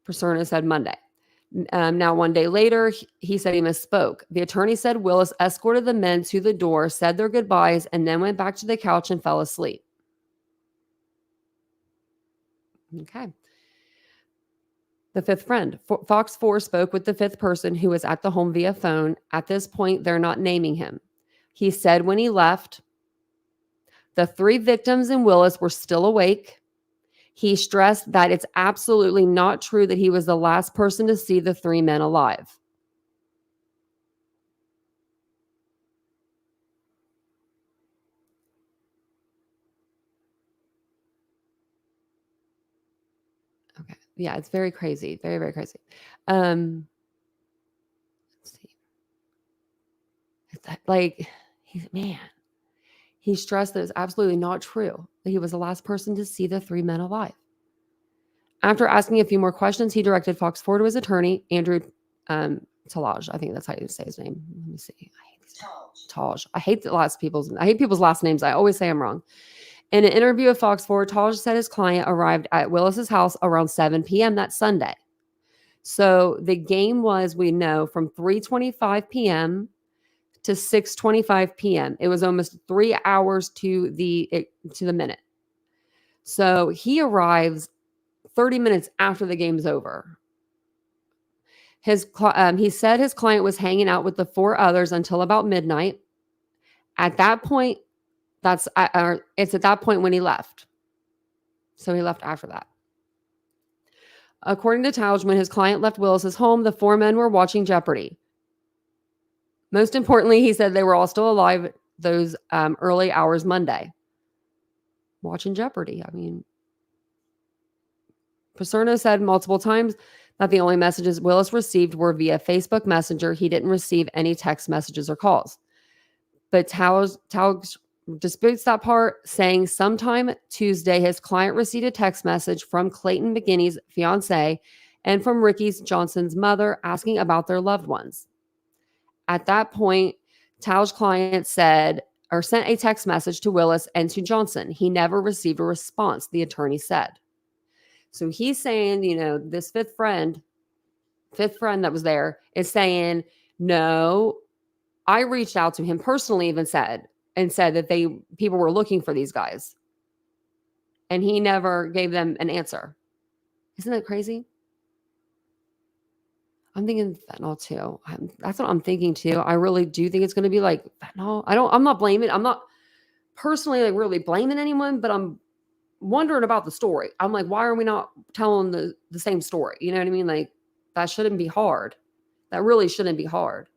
Persona said Monday. Now, 1 day later, he said he misspoke. The attorney said Willis escorted the men to the door, said their goodbyes, and then went back to the couch and fell asleep. Okay. The fifth friend. Fox 4 spoke with the fifth person who was at the home via phone. At this point, they're not naming him. He said when he left, the 3 victims and Willis were still awake. He stressed that it's absolutely not true that he was the last person to see the 3 men alive. Okay. Yeah, it's very crazy. Very, very crazy. Let's see. He stressed that it's absolutely not true that he was the last person to see the 3 men alive. After asking a few more questions, he directed Fox 4 to his attorney, Andrew Talaj. I think that's how you say his name. Let me see. Taj. I hate people's last names. I always say I'm wrong. In an interview with Fox 4, Taj said his client arrived at Willis's house around 7 p.m. that Sunday. So the game was, we know, from 3:25 p.m. to 6:25 p.m. It was almost 3 hours to the minute. So he arrives 30 minutes after the game's over. He said his client was hanging out with the 4 others until about midnight. At that point, it's at that point when he left. So he left after that. According to Tausch, when his client left Willis's home, the 4 men were watching Jeopardy. Most importantly, he said they were all still alive those early hours Monday. Watching Jeopardy. I mean, Paserno said multiple times that the only messages Willis received were via Facebook Messenger. He didn't receive any text messages or calls. But Tausch disputes that part, saying sometime Tuesday, his client received a text message from Clayton McGinney's fiancée and from Ricky Johnson's mother asking about their loved ones. At that point, Tausch's client sent a text message to Willis and to Johnson. He never received a response, the attorney said. So he's saying, this fifth friend that was there is saying, no, I reached out to him personally, even said, and said that people were looking for these guys. And he never gave them an answer. Isn't that crazy? I'm thinking fentanyl too. That's what I'm thinking too. I really do think it's going to be like fentanyl. I'm not blaming. I'm not personally like really blaming anyone, but I'm wondering about the story. I'm like, why are we not telling the same story? You know what I mean? Like, that shouldn't be hard. That really shouldn't be hard.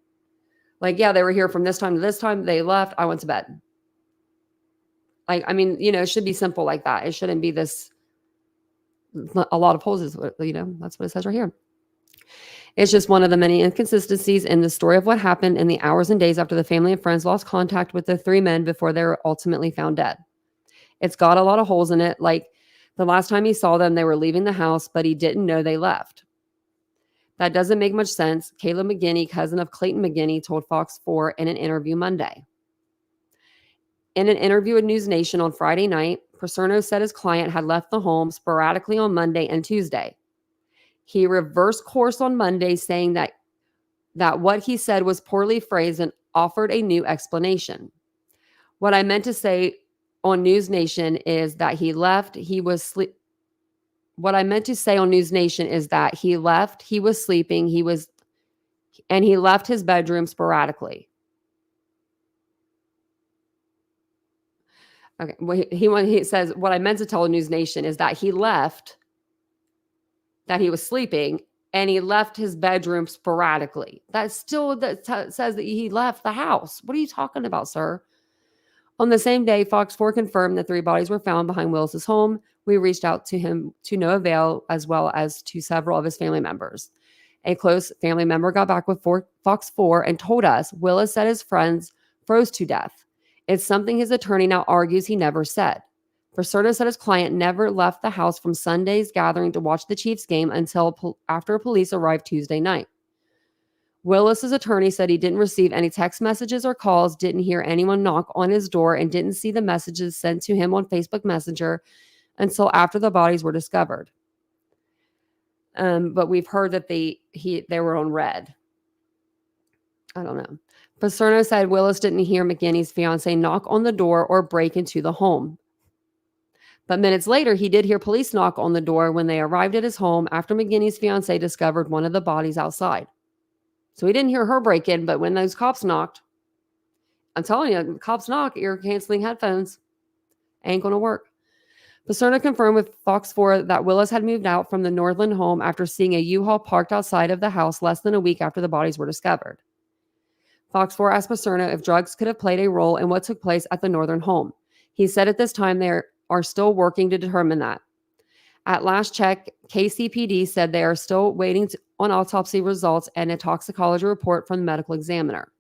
Like, yeah, they were here from this time to this time. They left. I went to bed. Like, I mean, it should be simple like that. It shouldn't be this, a lot of poses, that's what it says right here. It's just one of the many inconsistencies in the story of what happened in the hours and days after the family and friends lost contact with the three men before they were ultimately found dead. It's got a lot of holes in it. Like, the last time he saw them, they were leaving the house, but he didn't know they left. That doesn't make much sense. Caleb McGinney, cousin of Clayton McGinney, told Fox 4 in an interview Monday. In an interview with News Nation on Friday night, Paserno said his client had left the home sporadically on Monday and Tuesday. He reversed course on Monday, saying that what he said was poorly phrased and offered a new explanation. What I meant to say on News Nation is that he left, he was sleep. What I meant to say on News Nation is that he left, he was sleeping, and he left his bedroom sporadically. Okay, well, he says, what I meant to tell News Nation is that he left, that he was sleeping, and he left his bedroom sporadically. That says that he left the house. What are you talking about, sir? On the same day, Fox 4 confirmed that 3 bodies were found behind Willis's home. We reached out to him to no avail, as well as to several of his family members. A close family member got back with Fox 4 and told us Willis said his friends froze to death. It's something his attorney now argues he never said. Paserno said his client never left the house from Sunday's gathering to watch the Chiefs game until after police arrived Tuesday night. Willis's attorney said he didn't receive any text messages or calls, didn't hear anyone knock on his door, and didn't see the messages sent to him on Facebook Messenger until after the bodies were discovered. But we've heard that they were on red. I don't know. Paserno said Willis didn't hear McGinney's fiancée knock on the door or break into the home. But minutes later, he did hear police knock on the door when they arrived at his home after McGinney's fiancée discovered one of the bodies outside. So he didn't hear her break in, but when those cops knocked, I'm telling you, cops knock, ear-canceling headphones. Ain't going to work. Paserno confirmed with Fox 4 that Willis had moved out from the Northland home after seeing a U-Haul parked outside of the house less than a week after the bodies were discovered. Fox 4 asked Paserno if drugs could have played a role in what took place at the Northern home. He said at this time they are still working to determine that. At last check, KCPD said they are still waiting on autopsy results and a toxicology report from the medical examiner.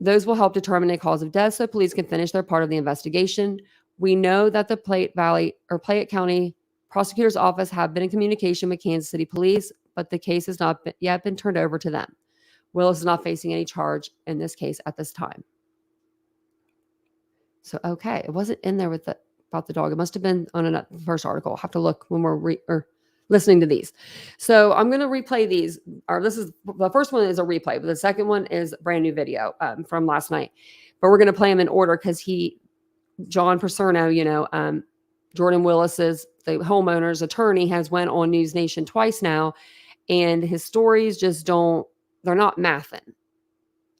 Those will help determine a cause of death so police can finish their part of the investigation. We know that the Playette County Prosecutor's Office have been in communication with Kansas City Police, but the case has not yet been turned over to them. Willis is not facing any charge in this case at this time. So, okay, it wasn't in there about the dog. It must have been on the first article. I'll have to look when we're listening to these. So I'm going to replay these. The first one is a replay, but the second one is a brand new video from last night. But we're going to play them in order because John Paserno, Jordan Willis's, the homeowner's attorney, has went on News Nation twice now, and his stories just they're not mathing.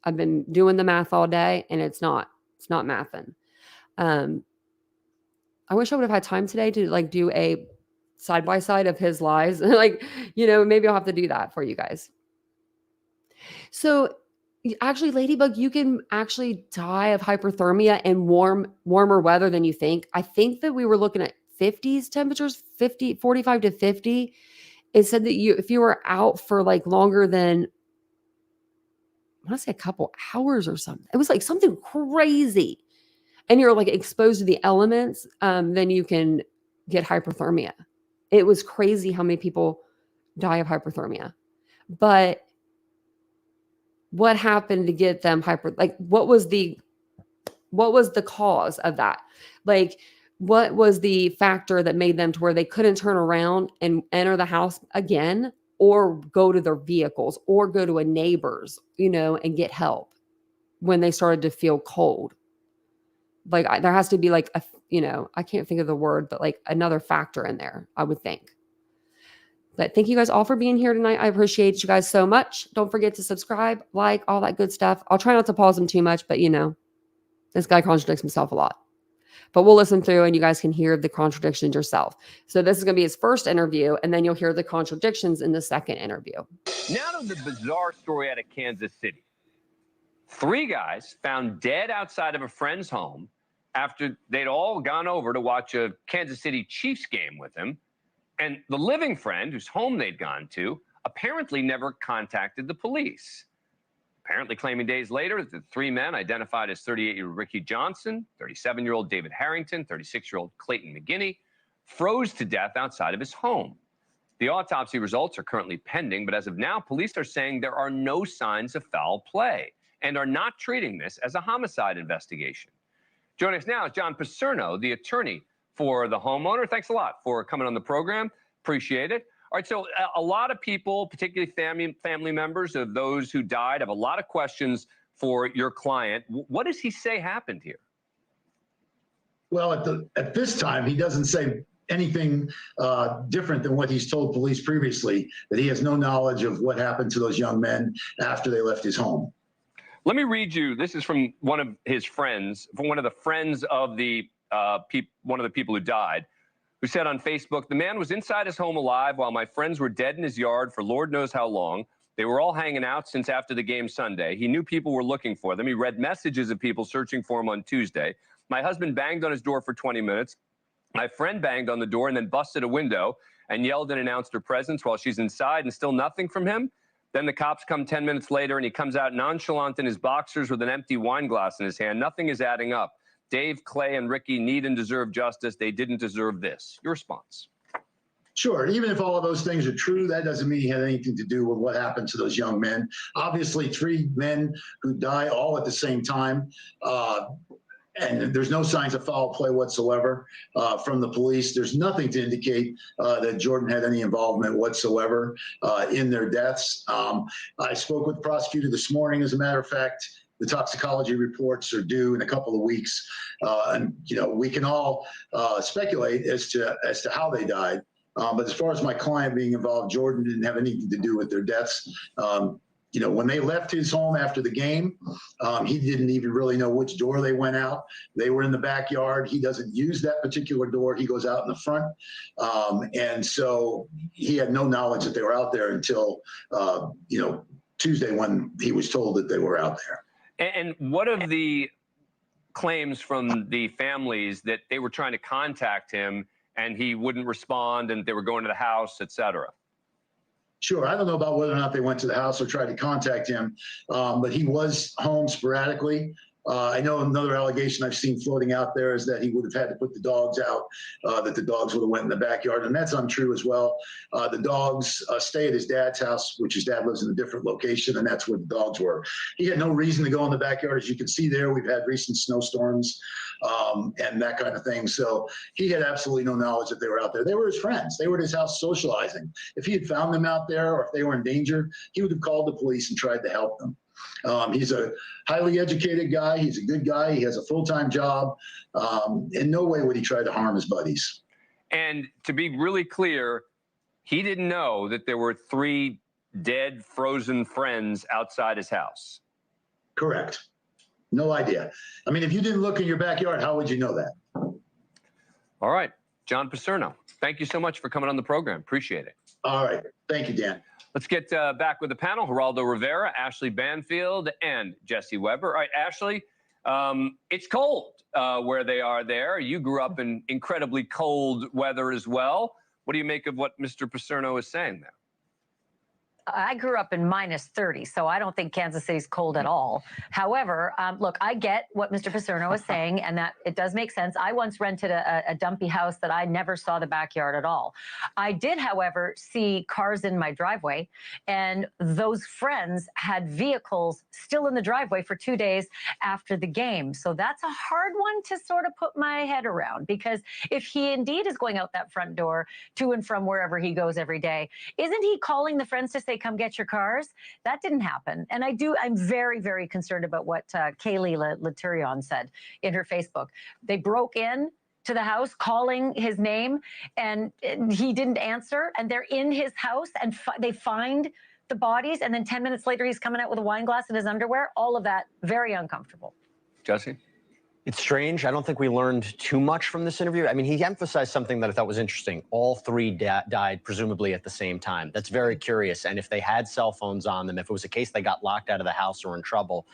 I've been doing the math all day, and it's not mathing. I wish I would have had time today to do a side by side of his lies. Maybe I'll have to do that for you guys. So actually, Ladybug, you can actually die of hyperthermia in warmer weather than you think. I think that we were looking at 50s temperatures, 45 to 50. It said that if you were out for longer than, I want to say a couple hours or something. It was something crazy. And you're exposed to the elements, then you can get hyperthermia. It was crazy how many people die of hyperthermia. But what happened to get them what was the cause of that? What was the factor that made them to where they couldn't turn around and enter the house again, or go to their vehicles, or go to a neighbor's, and get help? when they started to feel cold. Like there has to be like a, I can't think of the word, but like another factor in there, I would think. But thank you guys all for being here tonight. I appreciate you guys so much. Don't forget to subscribe, like, all that good stuff. I'll try not to pause them too much, but this guy contradicts himself a lot. But we'll listen through and you guys can hear the contradictions yourself. So this is going to be his first interview, and then you'll hear the contradictions in the second interview. Now to the bizarre story out of Kansas City. 3 guys found dead outside of a friend's home after they'd all gone over to watch a Kansas City Chiefs game with him. And the living friend, whose home they'd gone to, apparently never contacted the police. Apparently claiming days later that the 3 men identified as 38-year-old Ricky Johnson, 37-year-old David Harrington, 36-year-old Clayton Mc froze to death outside of his home. The autopsy results are currently pending, but as of now, police are saying there are no signs of foul play and are not treating this as a homicide investigation. Joining us now is John Paserno, the attorney for the homeowner. Thanks a lot for coming on the program. Appreciate it. All right, so a lot of people, particularly family members of those who died, have a lot of questions for your client. What does he say happened here? Well, at this time, he doesn't say anything different than what he's told police previously, that he has no knowledge of what happened to those young men after they left his home. Let me read you. This is from one of his friends, from one of the friends of the one of the people who died, who said on Facebook, "The man was inside his home alive while my friends were dead in his yard for Lord knows how long. They were all hanging out since after the game Sunday. He knew people were looking for them. He read messages of people searching for him on Tuesday. My husband banged on his door for 20 minutes. My friend banged on the door and then busted a window and yelled and announced her presence while she's inside, and still nothing from him. Then the cops come 10 minutes later and he comes out nonchalant in his boxers with an empty wine glass in his hand. Nothing is adding up. Dave, Clay, and Ricky need and deserve justice. They didn't deserve this." Your response? Sure. Even if all of those things are true, that doesn't mean he had anything to do with what happened to those young men. Obviously, 3 men who die all at the same time. And there's no signs of foul play whatsoever from the police. There's nothing to indicate that Jordan had any involvement whatsoever in their deaths. I spoke with the prosecutor this morning, as a matter of fact. The toxicology reports are due in a couple of weeks. And, we can all speculate as to how they died. But as far as my client being involved, Jordan didn't have anything to do with their deaths. When they left his home after the game, he didn't even really know which door they went out. They were in the backyard. He doesn't use that particular door. He goes out in the front. And so he had no knowledge that they were out there until, Tuesday, when he was told that they were out there. And what of the claims from the families that they were trying to contact him and he wouldn't respond and they were going to the house, et cetera? Sure. I don't know about whether or not they went to the house or tried to contact him, but he was home sporadically. I know another allegation I've seen floating out there is that he would have had to put the dogs out, that the dogs would have went in the backyard, and that's untrue as well. The dogs stay at his dad's house, which his dad lives in a different location, and that's where the dogs were. He had no reason to go in the backyard. As you can see there, we've had recent snowstorms and that kind of thing. So he had absolutely no knowledge that they were out there. They were his friends. They were at his house socializing. If he had found them out there or if they were in danger, he would have called the police and tried to help them. He's a highly educated guy. He's a good guy. He has a full-time job. In no way would he try to harm his buddies. And to be really clear, he didn't know that there were 3 dead, frozen friends outside his house. Correct. No idea. I mean, if you didn't look in your backyard, how would you know that? All right. John Paserno, thank you so much for coming on the program. Appreciate it. All right. Thank you, Dan. Let's get back with the panel. Geraldo Rivera, Ashley Banfield, and Jesse Weber. All right, Ashley, it's cold where they are there. You grew up in incredibly cold weather as well. What do you make of what Mr. Paserno is saying there? I grew up in -30, so I don't think Kansas City's cold at all. However, look, I get what Mr. Paserno is saying, and that it does make sense. I once rented a dumpy house that I never saw the backyard at all. I did, however, see cars in my driveway, and those friends had vehicles still in the driveway for 2 days after the game. So that's a hard one to sort of put my head around, because if he indeed is going out that front door to and from wherever he goes every day, isn't he calling the friends to say, come get your cars? That didn't happen. And I'm very, very concerned about what Kaylee Laturion said in her Facebook. They broke in to the house calling his name, and he didn't answer, and they're in his house, and they find the bodies, and then 10 minutes later he's coming out with a wine glass in his underwear. All of that very uncomfortable. Jesse? It's strange. I don't think we learned too much from this interview. I mean, he emphasized something that I thought was interesting. All three died presumably at the same time. That's very curious. And if they had cell phones on them, if it was a case they got locked out of the house or in trouble,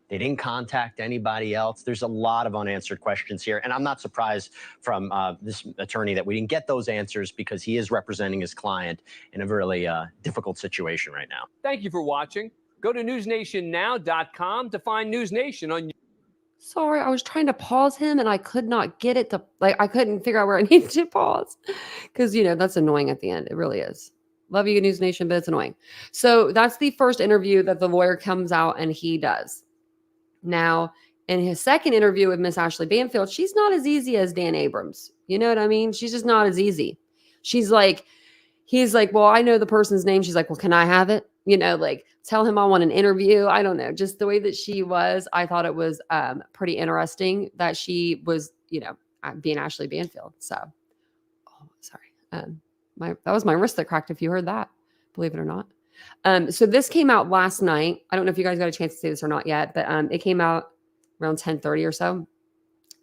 they didn't contact anybody else. There's a lot of unanswered questions here. And I'm not surprised from this attorney that we didn't get those answers, because he is representing his client in a really difficult situation right now. Thank you for watching. Go to newsnationnow.com to find News Nation on. Sorry, I was trying to pause him and I could not get it to, I couldn't figure out where I needed to pause, because, that's annoying at the end. It really is. Love you, News Nation, but it's annoying. So that's the first interview that the lawyer comes out and he does. Now, in his second interview with Miss Ashley Banfield, she's not as easy as Dan Abrams. You know what I mean? She's just not as easy. He's like, well, I know the person's name. She's like, well, can I have it? Tell him I want an interview. I don't know. Just the way that she was, I thought it was pretty interesting that she was, being Ashley Banfield. So, sorry. That was my wrist that cracked, if you heard that, believe it or not. So this came out last night. I don't know if you guys got a chance to see this or not yet, but it came out around 10:30 or so.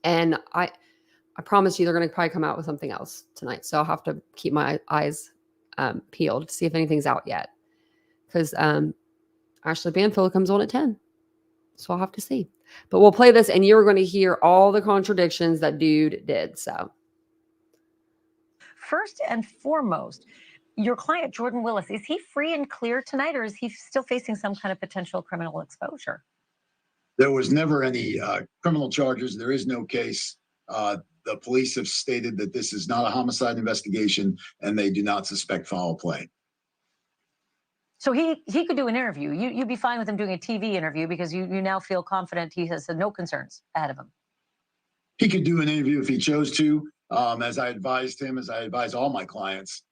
And I promise you they're going to probably come out with something else tonight. So I'll have to keep my eyes peeled to see if anything's out yet. Because Ashley Banfield comes on at 10. So I'll have to see. But we'll play this and you're going to hear all the contradictions that dude did. So first and foremost, your client, Jordan Willis, is he free and clear tonight, or is he still facing some kind of potential criminal exposure? There was never any criminal charges. There is no case. The police have stated that this is not a homicide investigation and they do not suspect foul play. So he could do an interview. You'd be fine with him doing a TV interview because you now feel confident he has no concerns ahead of him. He could do an interview if he chose to. As I advised him, as I advise all my clients,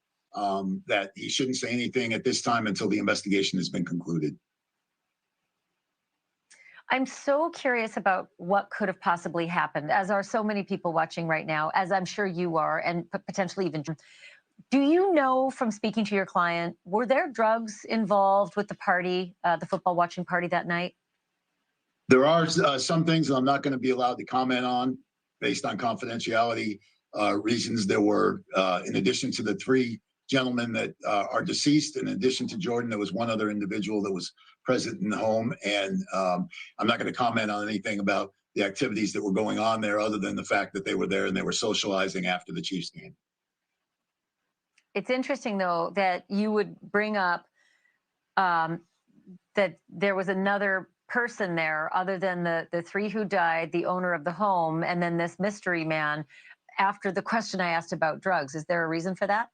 that he shouldn't say anything at this time until the investigation has been concluded. I'm so curious about what could have possibly happened, as are so many people watching right now, as I'm sure you are, and potentially even. Do you know from speaking to your client, were there drugs involved with the party, the football watching party that night? There are some things that I'm not going to be allowed to comment on based on confidentiality reasons. There were, in addition to the three gentlemen that are deceased, in addition to Jordan, there was one other individual that was present in the home. And I'm not going to comment on anything about the activities that were going on there other than the fact that they were there and they were socializing after the Chiefs game. It's interesting, though, that you would bring up that there was another person there other than the three who died, the owner of the home, and then this mystery man, after the question I asked about drugs. Is there a reason for that?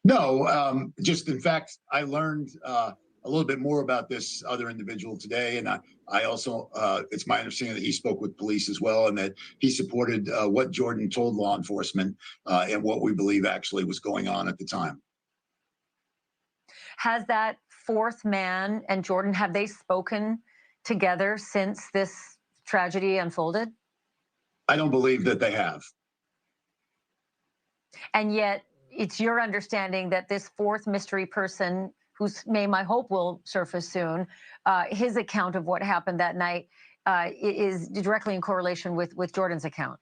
No, just in fact, I learned a little bit more about this other individual today. And I also, it's my understanding that he spoke with police as well, and that he supported what Jordan told law enforcement and what we believe actually was going on at the time. Has that fourth man and Jordan, have they spoken together since this tragedy unfolded? I don't believe that they have. And yet it's your understanding that this fourth mystery person, whose name I hope will surface soon, his account of what happened that night is directly in correlation with Jordan's account.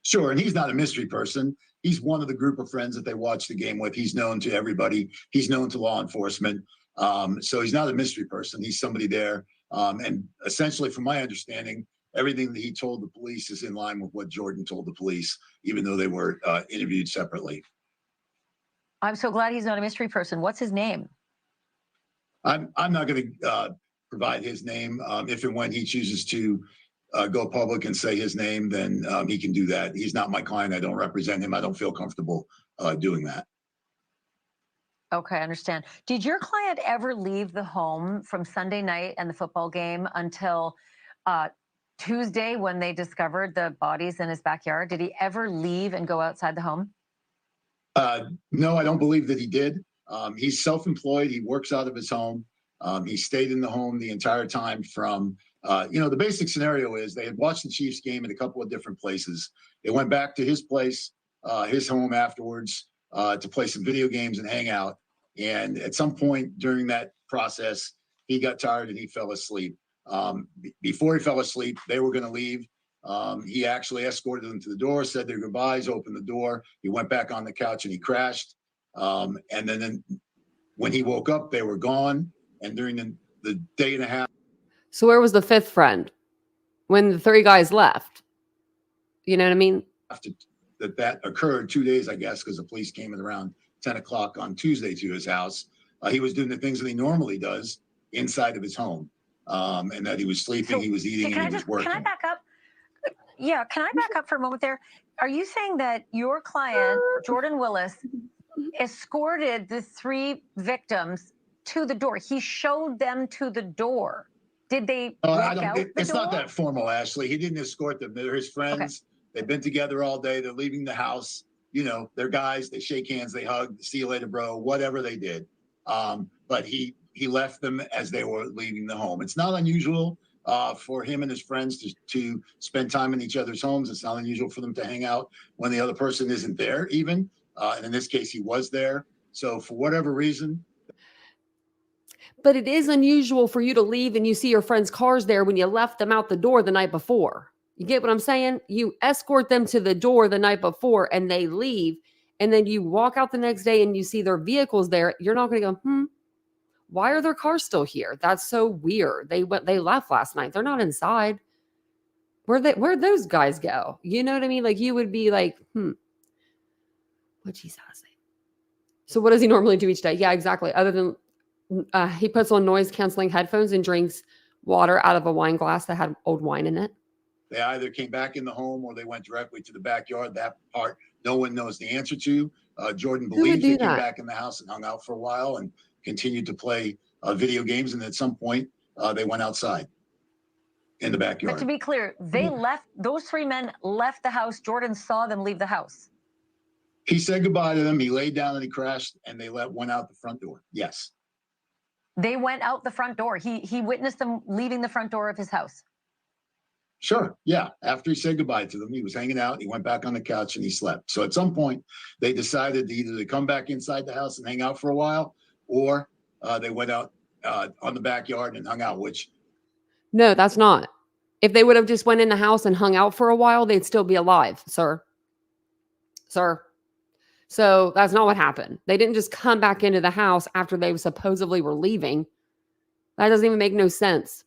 Sure, and he's not a mystery person. He's one of the group of friends that they watched the game with. He's known to everybody. He's known to law enforcement. So he's not a mystery person. He's somebody there. And essentially, from my understanding, everything that he told the police is in line with what Jordan told the police, even though they were interviewed separately. I'm so glad he's not a mystery person. What's his name? I'm not going to provide his name. If and when he chooses to go public and say his name, then he can do that. He's not my client. I don't represent him. I don't feel comfortable doing that. Okay, I understand. Did your client ever leave the home from Sunday night and the football game until Tuesday when they discovered the bodies in his backyard? Did he ever leave and go outside the home? No, I don't believe that he did. He's self-employed. He works out of his home. He stayed in the home the entire time from, the basic scenario is they had watched the Chiefs game in a couple of different places. They went back to his place, his home afterwards, to play some video games and hang out. And at some point during that process, he got tired and he fell asleep. Before he fell asleep, they were going to leave. He actually escorted them to the door, said their goodbyes, opened the door. He went back on the couch and he crashed. And then when he woke up, they were gone. And during the day and a half. So where was the fifth friend when the three guys left? You know what I mean? After that occurred 2 days, I guess, because the police came in around 10 o'clock on Tuesday to his house. He was doing the things that he normally does inside of his home. And that he was sleeping, So, he was eating, and he was working. Can I back up? Yeah, can I back up for a moment there? Are you saying that your client, Jordan Willis, escorted the three victims to the door? He showed them to the door. Did they walk out the It's door? not that formal, Ashley. He didn't escort them. They're his friends. Okay. They've been together all day. They're leaving the house. You know, they're guys. They shake hands. They hug. See you later, bro. Whatever they did. But he left them as they were leaving the home. It's not unusual for him and his friends to spend time in each other's homes. It's not unusual for them to hang out when the other person isn't there even. And in this case, he was there. So for whatever reason. But it is unusual for you to leave and you see your friend's cars there when you left them out the door the night before. You get what I'm saying? You escort them to the door the night before and they leave. And then you walk out the next day and you see their vehicles there. You're not going to go, why are their cars still here? That's so weird. They left last night. They're not inside. Where'd those guys go? You know what I mean? Like you would be like, what'd he say? So what does he normally do each day? Yeah, exactly. Other than he puts on noise canceling headphones and drinks water out of a wine glass that had old wine in it. They either came back in the home or they went directly to the backyard. That part no one knows the answer to. Jordan believes they came back in the house and hung out for a while and continued to play video games. And at some point, they went outside in the backyard. But to be clear, they left, those three men left the house. Jordan saw them leave the house. He said goodbye to them. He laid down and he crashed and they went out the front door. Yes. They went out the front door. He witnessed them leaving the front door of his house. Sure. Yeah. After he said goodbye to them, he was hanging out. He went back on the couch and he slept. So at some point, they decided either to come back inside the house and hang out for a while, or they went out on the backyard and hung out, which. No, that's not. If they would have just went in the house and hung out for a while, they'd still be alive, sir. Sir. So that's not what happened. They didn't just come back into the house after they supposedly were leaving. That doesn't even make no sense.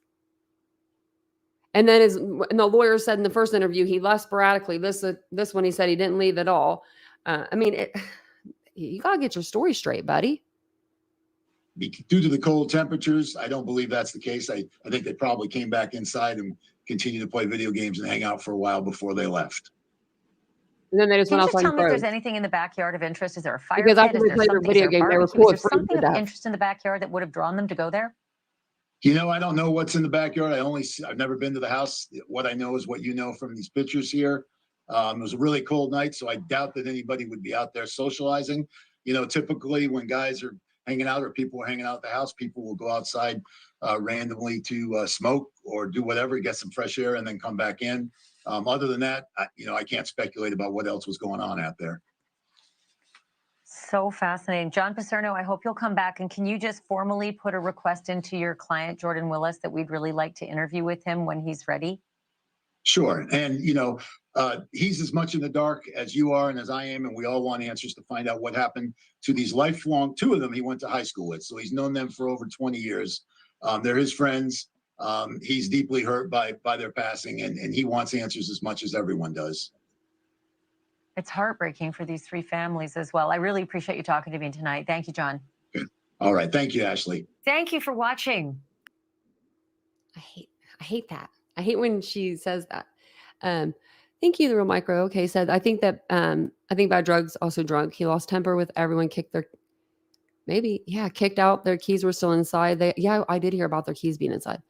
And then and the lawyer said in the first interview, he left sporadically. This one, he said he didn't leave at all. You got to get your story straight, buddy. Due to the cold temperatures, I don't believe that's the case. I think they probably came back inside and continued to play video games and hang out for a while before they left. And then they just Can went you outside. just tell me if there's anything in the backyard of interest? Is there a fire because pit? after they played their video game, they were Is cool. there something of interest in the backyard that would have drawn them to go there? You know, I don't know what's in the backyard. I've never been to the house. What I know is what you know from these pictures here. It was a really cold night, so I doubt that anybody would be out there socializing. You know, typically when guys are hanging out or people are hanging out at the house, people will go outside randomly to smoke or do whatever, get some fresh air, and then come back in. Other than that, I can't speculate about what else was going on out there. So fascinating. John Paserno, I hope you'll come back. And can you just formally put a request into your client, Jordan Willis, that we'd really like to interview with him when he's ready? Sure. And, he's as much in the dark as you are and as I am. And we all want answers to find out what happened to these lifelong, two of them he went to high school with. So he's known them for over 20 years. They're his friends. He's deeply hurt by their passing, and he wants answers as much as everyone does. It's heartbreaking for these three families as well. I really appreciate you talking to me tonight. Thank you, John. Good. All right. Thank you, Ashley. Thank you for watching. I hate that. I hate when she says that. Thank you, the real micro. Okay, said I think bad drugs, also drunk. He lost temper with everyone, kicked out. Their keys were still inside. I did hear about their keys being inside.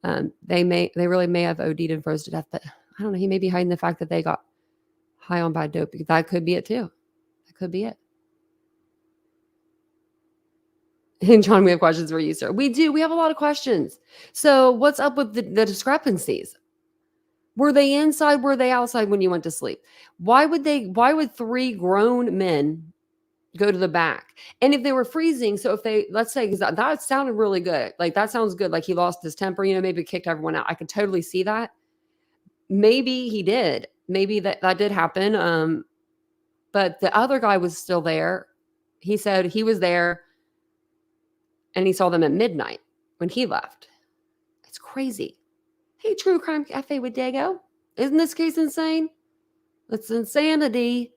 They really may have OD'd and froze to death, but I don't know. He may be hiding the fact that they got high on bad dope. That could be it too. That could be it. And John, we have questions for you, sir. We do. We have a lot of questions. So what's up with the discrepancies? Were they inside? Were they outside when you went to sleep? Why would 3 grown men go to the back? And if they were freezing, so if they, let's say, because that sounded really good. Like, that sounds good. Like, he lost his temper, maybe kicked everyone out. I could totally see that. Maybe he did. Maybe that did happen. But the other guy was still there. He said he was there and he saw them at midnight when he left. It's crazy. Hey, True Crime Cafe with Dago. Isn't this case insane? It's insanity.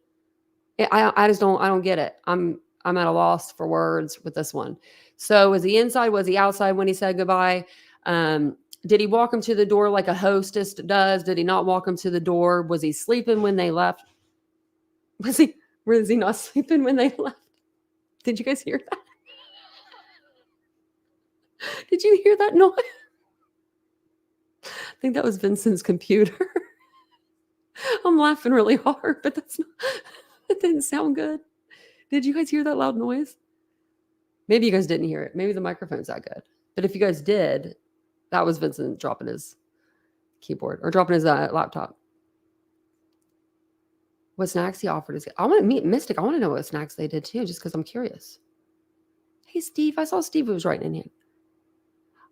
I don't get it. I'm at a loss for words with this one. So was he inside? Was he outside when he said goodbye? Did he walk him to the door like a hostess does? Did he not walk him to the door? Was he sleeping when they left? Was he not sleeping when they left? Did you guys hear that? Did you hear that noise? I think that was Vincent's computer. I'm laughing really hard, but that didn't sound good. Did you guys hear that loud noise? Maybe you guys didn't hear it. Maybe the microphone's that good. But if you guys did, that was Vincent dropping his keyboard or dropping his laptop. What snacks he offered I want to meet Mystic. I want to know what snacks they did too, just because I'm curious. Hey, Steve. I saw Steve was writing in here.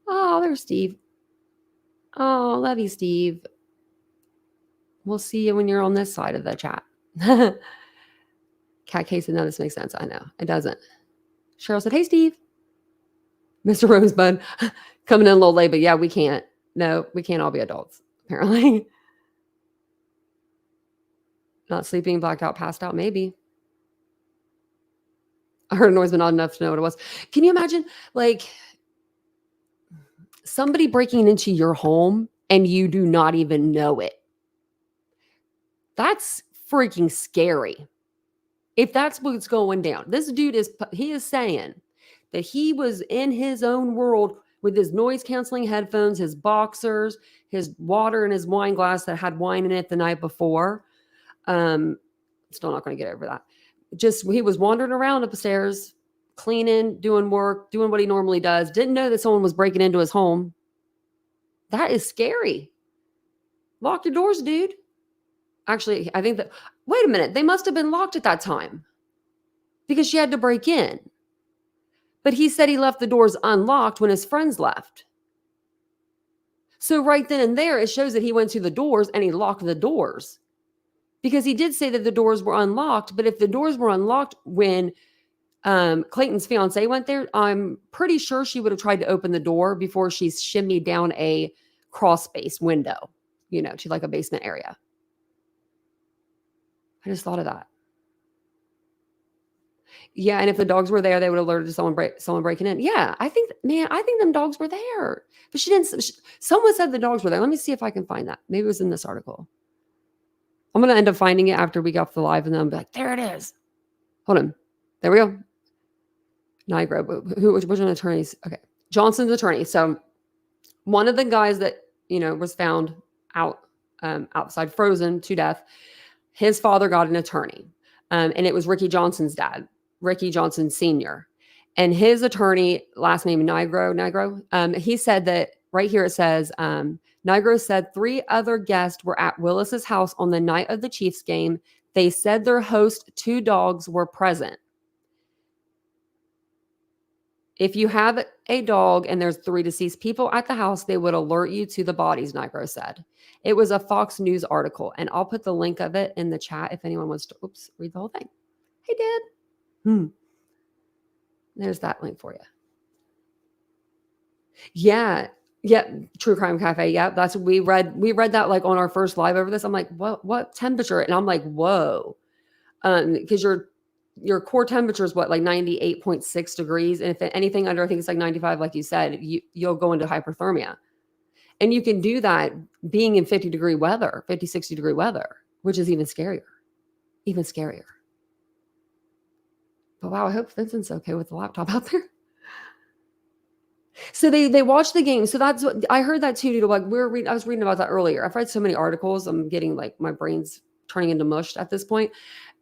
Oh, there's Steve. Oh, love you, Steve. We'll see you when you're on this side of the chat. Cat case, none of this makes sense. I know. It doesn't. Cheryl said, hey, Steve. Mr. Rosebud, coming in a little late, but yeah, we can't. No, we can't all be adults, apparently. Not sleeping, blacked out, passed out, maybe. I heard a noise, but not enough to know what it was. Can you imagine, like, somebody breaking into your home and you do not even know it? That's freaking scary. If that's what's going down. This dude he is saying that he was in his own world with his noise canceling headphones, his boxers, his water in his wine glass that had wine in it the night before. Still not going to get over that. Just, he was wandering around upstairs, cleaning, doing work, doing what he normally does. Didn't know that someone was breaking into his home. That is scary. Lock your doors, dude. Actually, I think that, wait a minute, they must have been locked at that time because she had to break in. But he said he left the doors unlocked when his friends left. So right then and there, it shows that he went to the doors and he locked the doors. Because he did say that the doors were unlocked, but if the doors were unlocked when Clayton's fiancée went there, I'm pretty sure she would have tried to open the door before she shimmied down a crawl space window, to like a basement area. I just thought of that. Yeah, and if the dogs were there, they would have alerted someone breaking in. Yeah, I think them dogs were there. But she didn't. Someone said the dogs were there. Let me see if I can find that. Maybe it was in this article. I'm going to end up finding it after we get off the live, and then I'll be like, there it is. Hold on. There we go. Nigro. Which an attorneys? Okay. Johnson's attorney. So one of the guys that, was found outside, frozen to death, his father got an attorney. And it was Ricky Johnson's dad, Ricky Johnson Sr. And his attorney, last name Nigro, he said that right here it says, Nigro said 3 other guests were at Willis's house on the night of the Chiefs game. They said their host 2 dogs were present. If you have a dog and there's 3 deceased people at the house, they would alert you to the bodies, Nigro said. It was a Fox News article, and I'll put the link of it in the chat if anyone wants to, read the whole thing. Hey, Dad. There's that link for you. Yeah. True Crime Cafe. Yeah, that's we read that like on our first live over this. I'm like, what temperature? And I'm like, whoa. Because your core temperature is what, like 98.6 degrees. And if anything under, I think it's like 95, like you said, you'll go into hyperthermia. And you can do that being in 50, 60 degree weather, which is even scarier. But wow, I hope Vincent's okay with the laptop out there. So they watched the game. So that's what I heard that too. Like I was reading about that earlier. I've read so many articles. I'm getting like my brain's turning into mush at this point.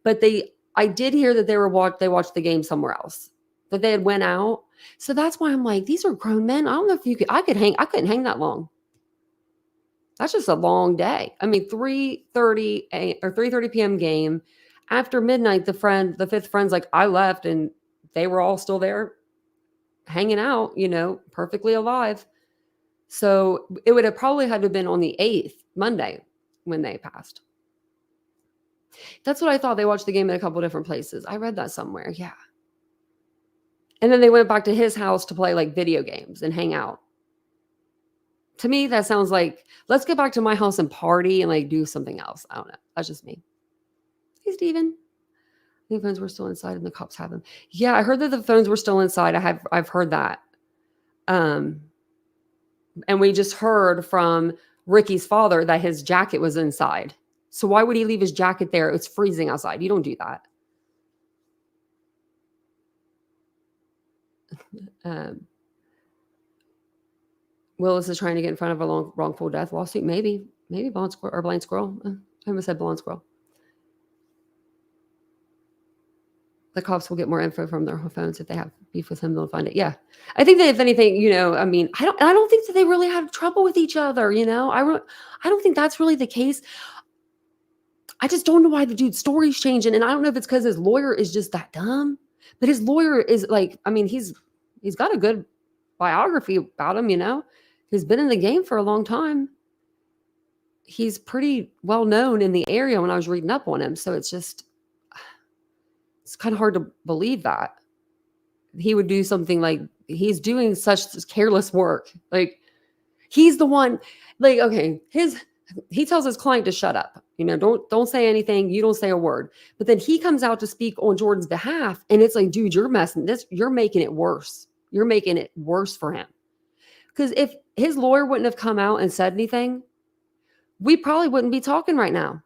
But I did hear that they watched the game somewhere else. That they had went out So that's why I'm like, these are grown men. I don't know if I couldn't hang that long. That's just a long day. I mean, 3:30 or 3:30 p.m. game. After midnight, the fifth friend's like, I left and they were all still there hanging out, perfectly alive. So it would have probably had to have been on the 8th, Monday, when they passed. That's what I thought. They watched the game at a couple different places. I read that somewhere. Yeah. And then they went back to his house to play like video games and hang out. To me, that sounds like, let's get back to my house and party and like do something else. I don't know. That's just me. Hey, Steven. The phones were still inside and the cops have them. Yeah, I heard that the phones were still inside. I've heard that. And we just heard from Ricky's father that his jacket was inside. So why would he leave his jacket there? It's freezing outside. You don't do that. Willis is trying to get in front of a wrongful death lawsuit. Maybe blind squirrel. I almost said blonde squirrel. The cops will get more info from their phones if they have beef with him. They'll find it. Yeah, I think that if anything, I mean, I don't think that they really have trouble with each other. I don't think that's really the case. I just don't know why the dude's story's changing, and I don't know if it's because his lawyer is just that dumb. But his lawyer is like, I mean, he's got a good biography about him. He's been in the game for a long time. He's pretty well known in the area when I was reading up on him. So it's kind of hard to believe that he would do something like he's doing such careless work. Like he's the one, like, okay, he tells his client to shut up, don't say anything. You don't say a word, but then he comes out to speak on Jordan's behalf. And it's like, dude, you're making it worse. You're making it worse for him. Because if his lawyer wouldn't have come out and said anything, we probably wouldn't be talking right now.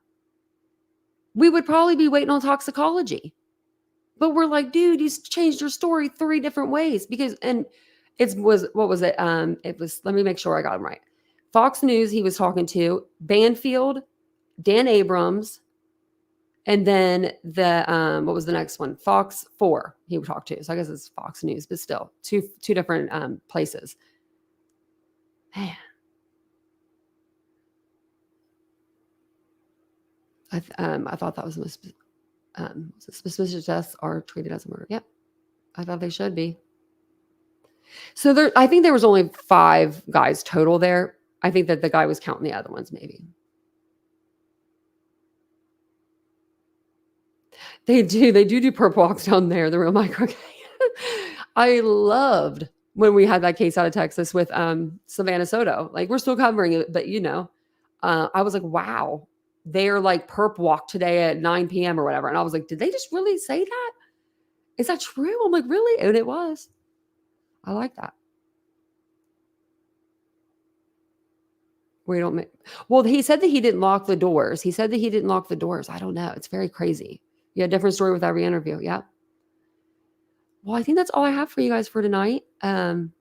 We would probably be waiting on toxicology. But we're like, dude, you changed your story 3 different ways what was it? It was, let me make sure I got him right. Fox News, he was talking to Banfield, Dan Abrams, and then what was the next one? Fox 4 he would talk to. So I guess it's Fox News, but still two different places. Man. I thought that was suspicious deaths are treated as a murder. Yep. I thought they should be. So I think there was only 5 guys total there. I think that the guy was counting the other ones, maybe. They do perp walks down there, the real micro. I loved when we had that case out of Texas with Savannah Soto. Like, we're still covering it, but I was like, wow, they're like perp walk today at 9 p.m. or whatever. And I was like, did they just really say that? Is that true? I'm like, really? And it was. I like that. Well, he said that he didn't lock the doors. I don't know. It's very crazy. You had a different story with every interview. Yep. Well, I think that's all I have for you guys for tonight. It's kind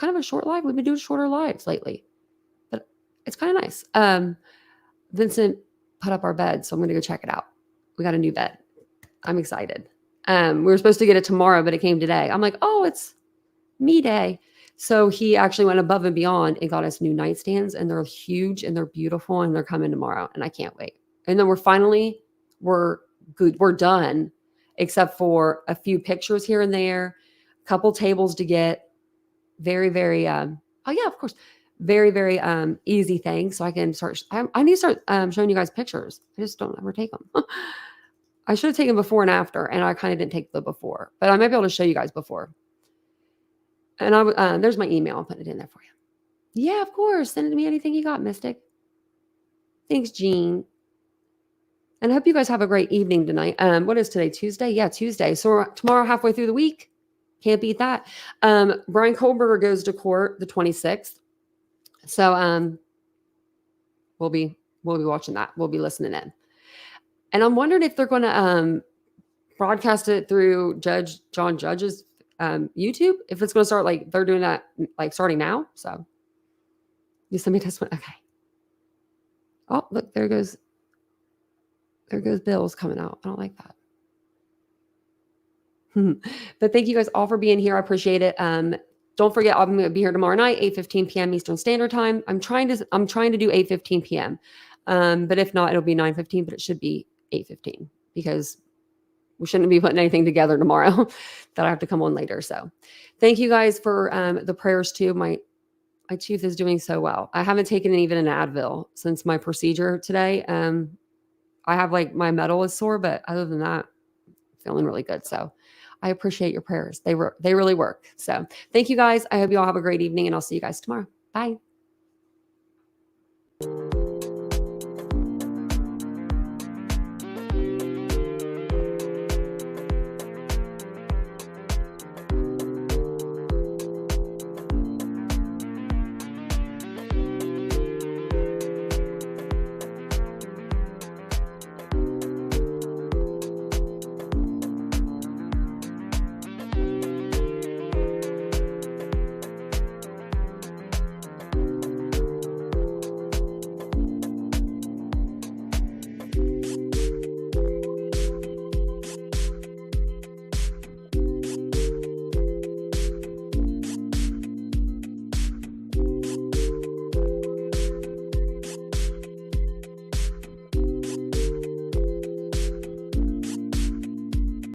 of a short live. We've been doing shorter lives lately, but it's kind of nice. Vincent put up our bed, so I'm going to go check it out. We got a new bed. I'm excited. We were supposed to get it tomorrow, but it came today. I'm like, oh, it's me day. So he actually went above and beyond and got us new nightstands, and they're huge and they're beautiful, and they're coming tomorrow, and I can't wait. And then we're good. We're done, except for a few pictures here and there, a couple tables to get. Very, very, oh yeah, of course. Very, very easy thing. So I can start, I need to start showing you guys pictures. I just don't ever take them. I should have taken before and after, and I kind of didn't take the before, but I might be able to show you guys before. And there's my email. I'll put it in there for you. Yeah, of course. Send it to me. Anything you got, Mystic. Thanks, Jean. And I hope you guys have a great evening tonight. What is today? Tuesday? Yeah, Tuesday. So tomorrow, halfway through the week. Can't beat that. Brian Kohlberger goes to court the 26th. So we'll be watching that. We'll be listening in. And I'm wondering if they're going to broadcast it through Judge John Judge's YouTube. If it's going to start like they're doing that like starting now. So you send me this one. Okay. Oh, look, there goes Bill's coming out. I don't like that. But thank you guys all for being here. I appreciate it. Don't forget, I'm going to be here tomorrow night, 8:15 p.m. Eastern Standard Time. I'm trying to do 8:15 p.m. But if not, it'll be 9:15, but it should be 8:15 because we shouldn't be putting anything together tomorrow that I have to come on later. So thank you guys for the prayers too. My tooth is doing so well. I haven't taken even an Advil since my procedure today. I have like my metal is sore, but other than that, feeling really good. So I appreciate your prayers. They really work. So thank you guys. I hope you all have a great evening and I'll see you guys tomorrow. Bye.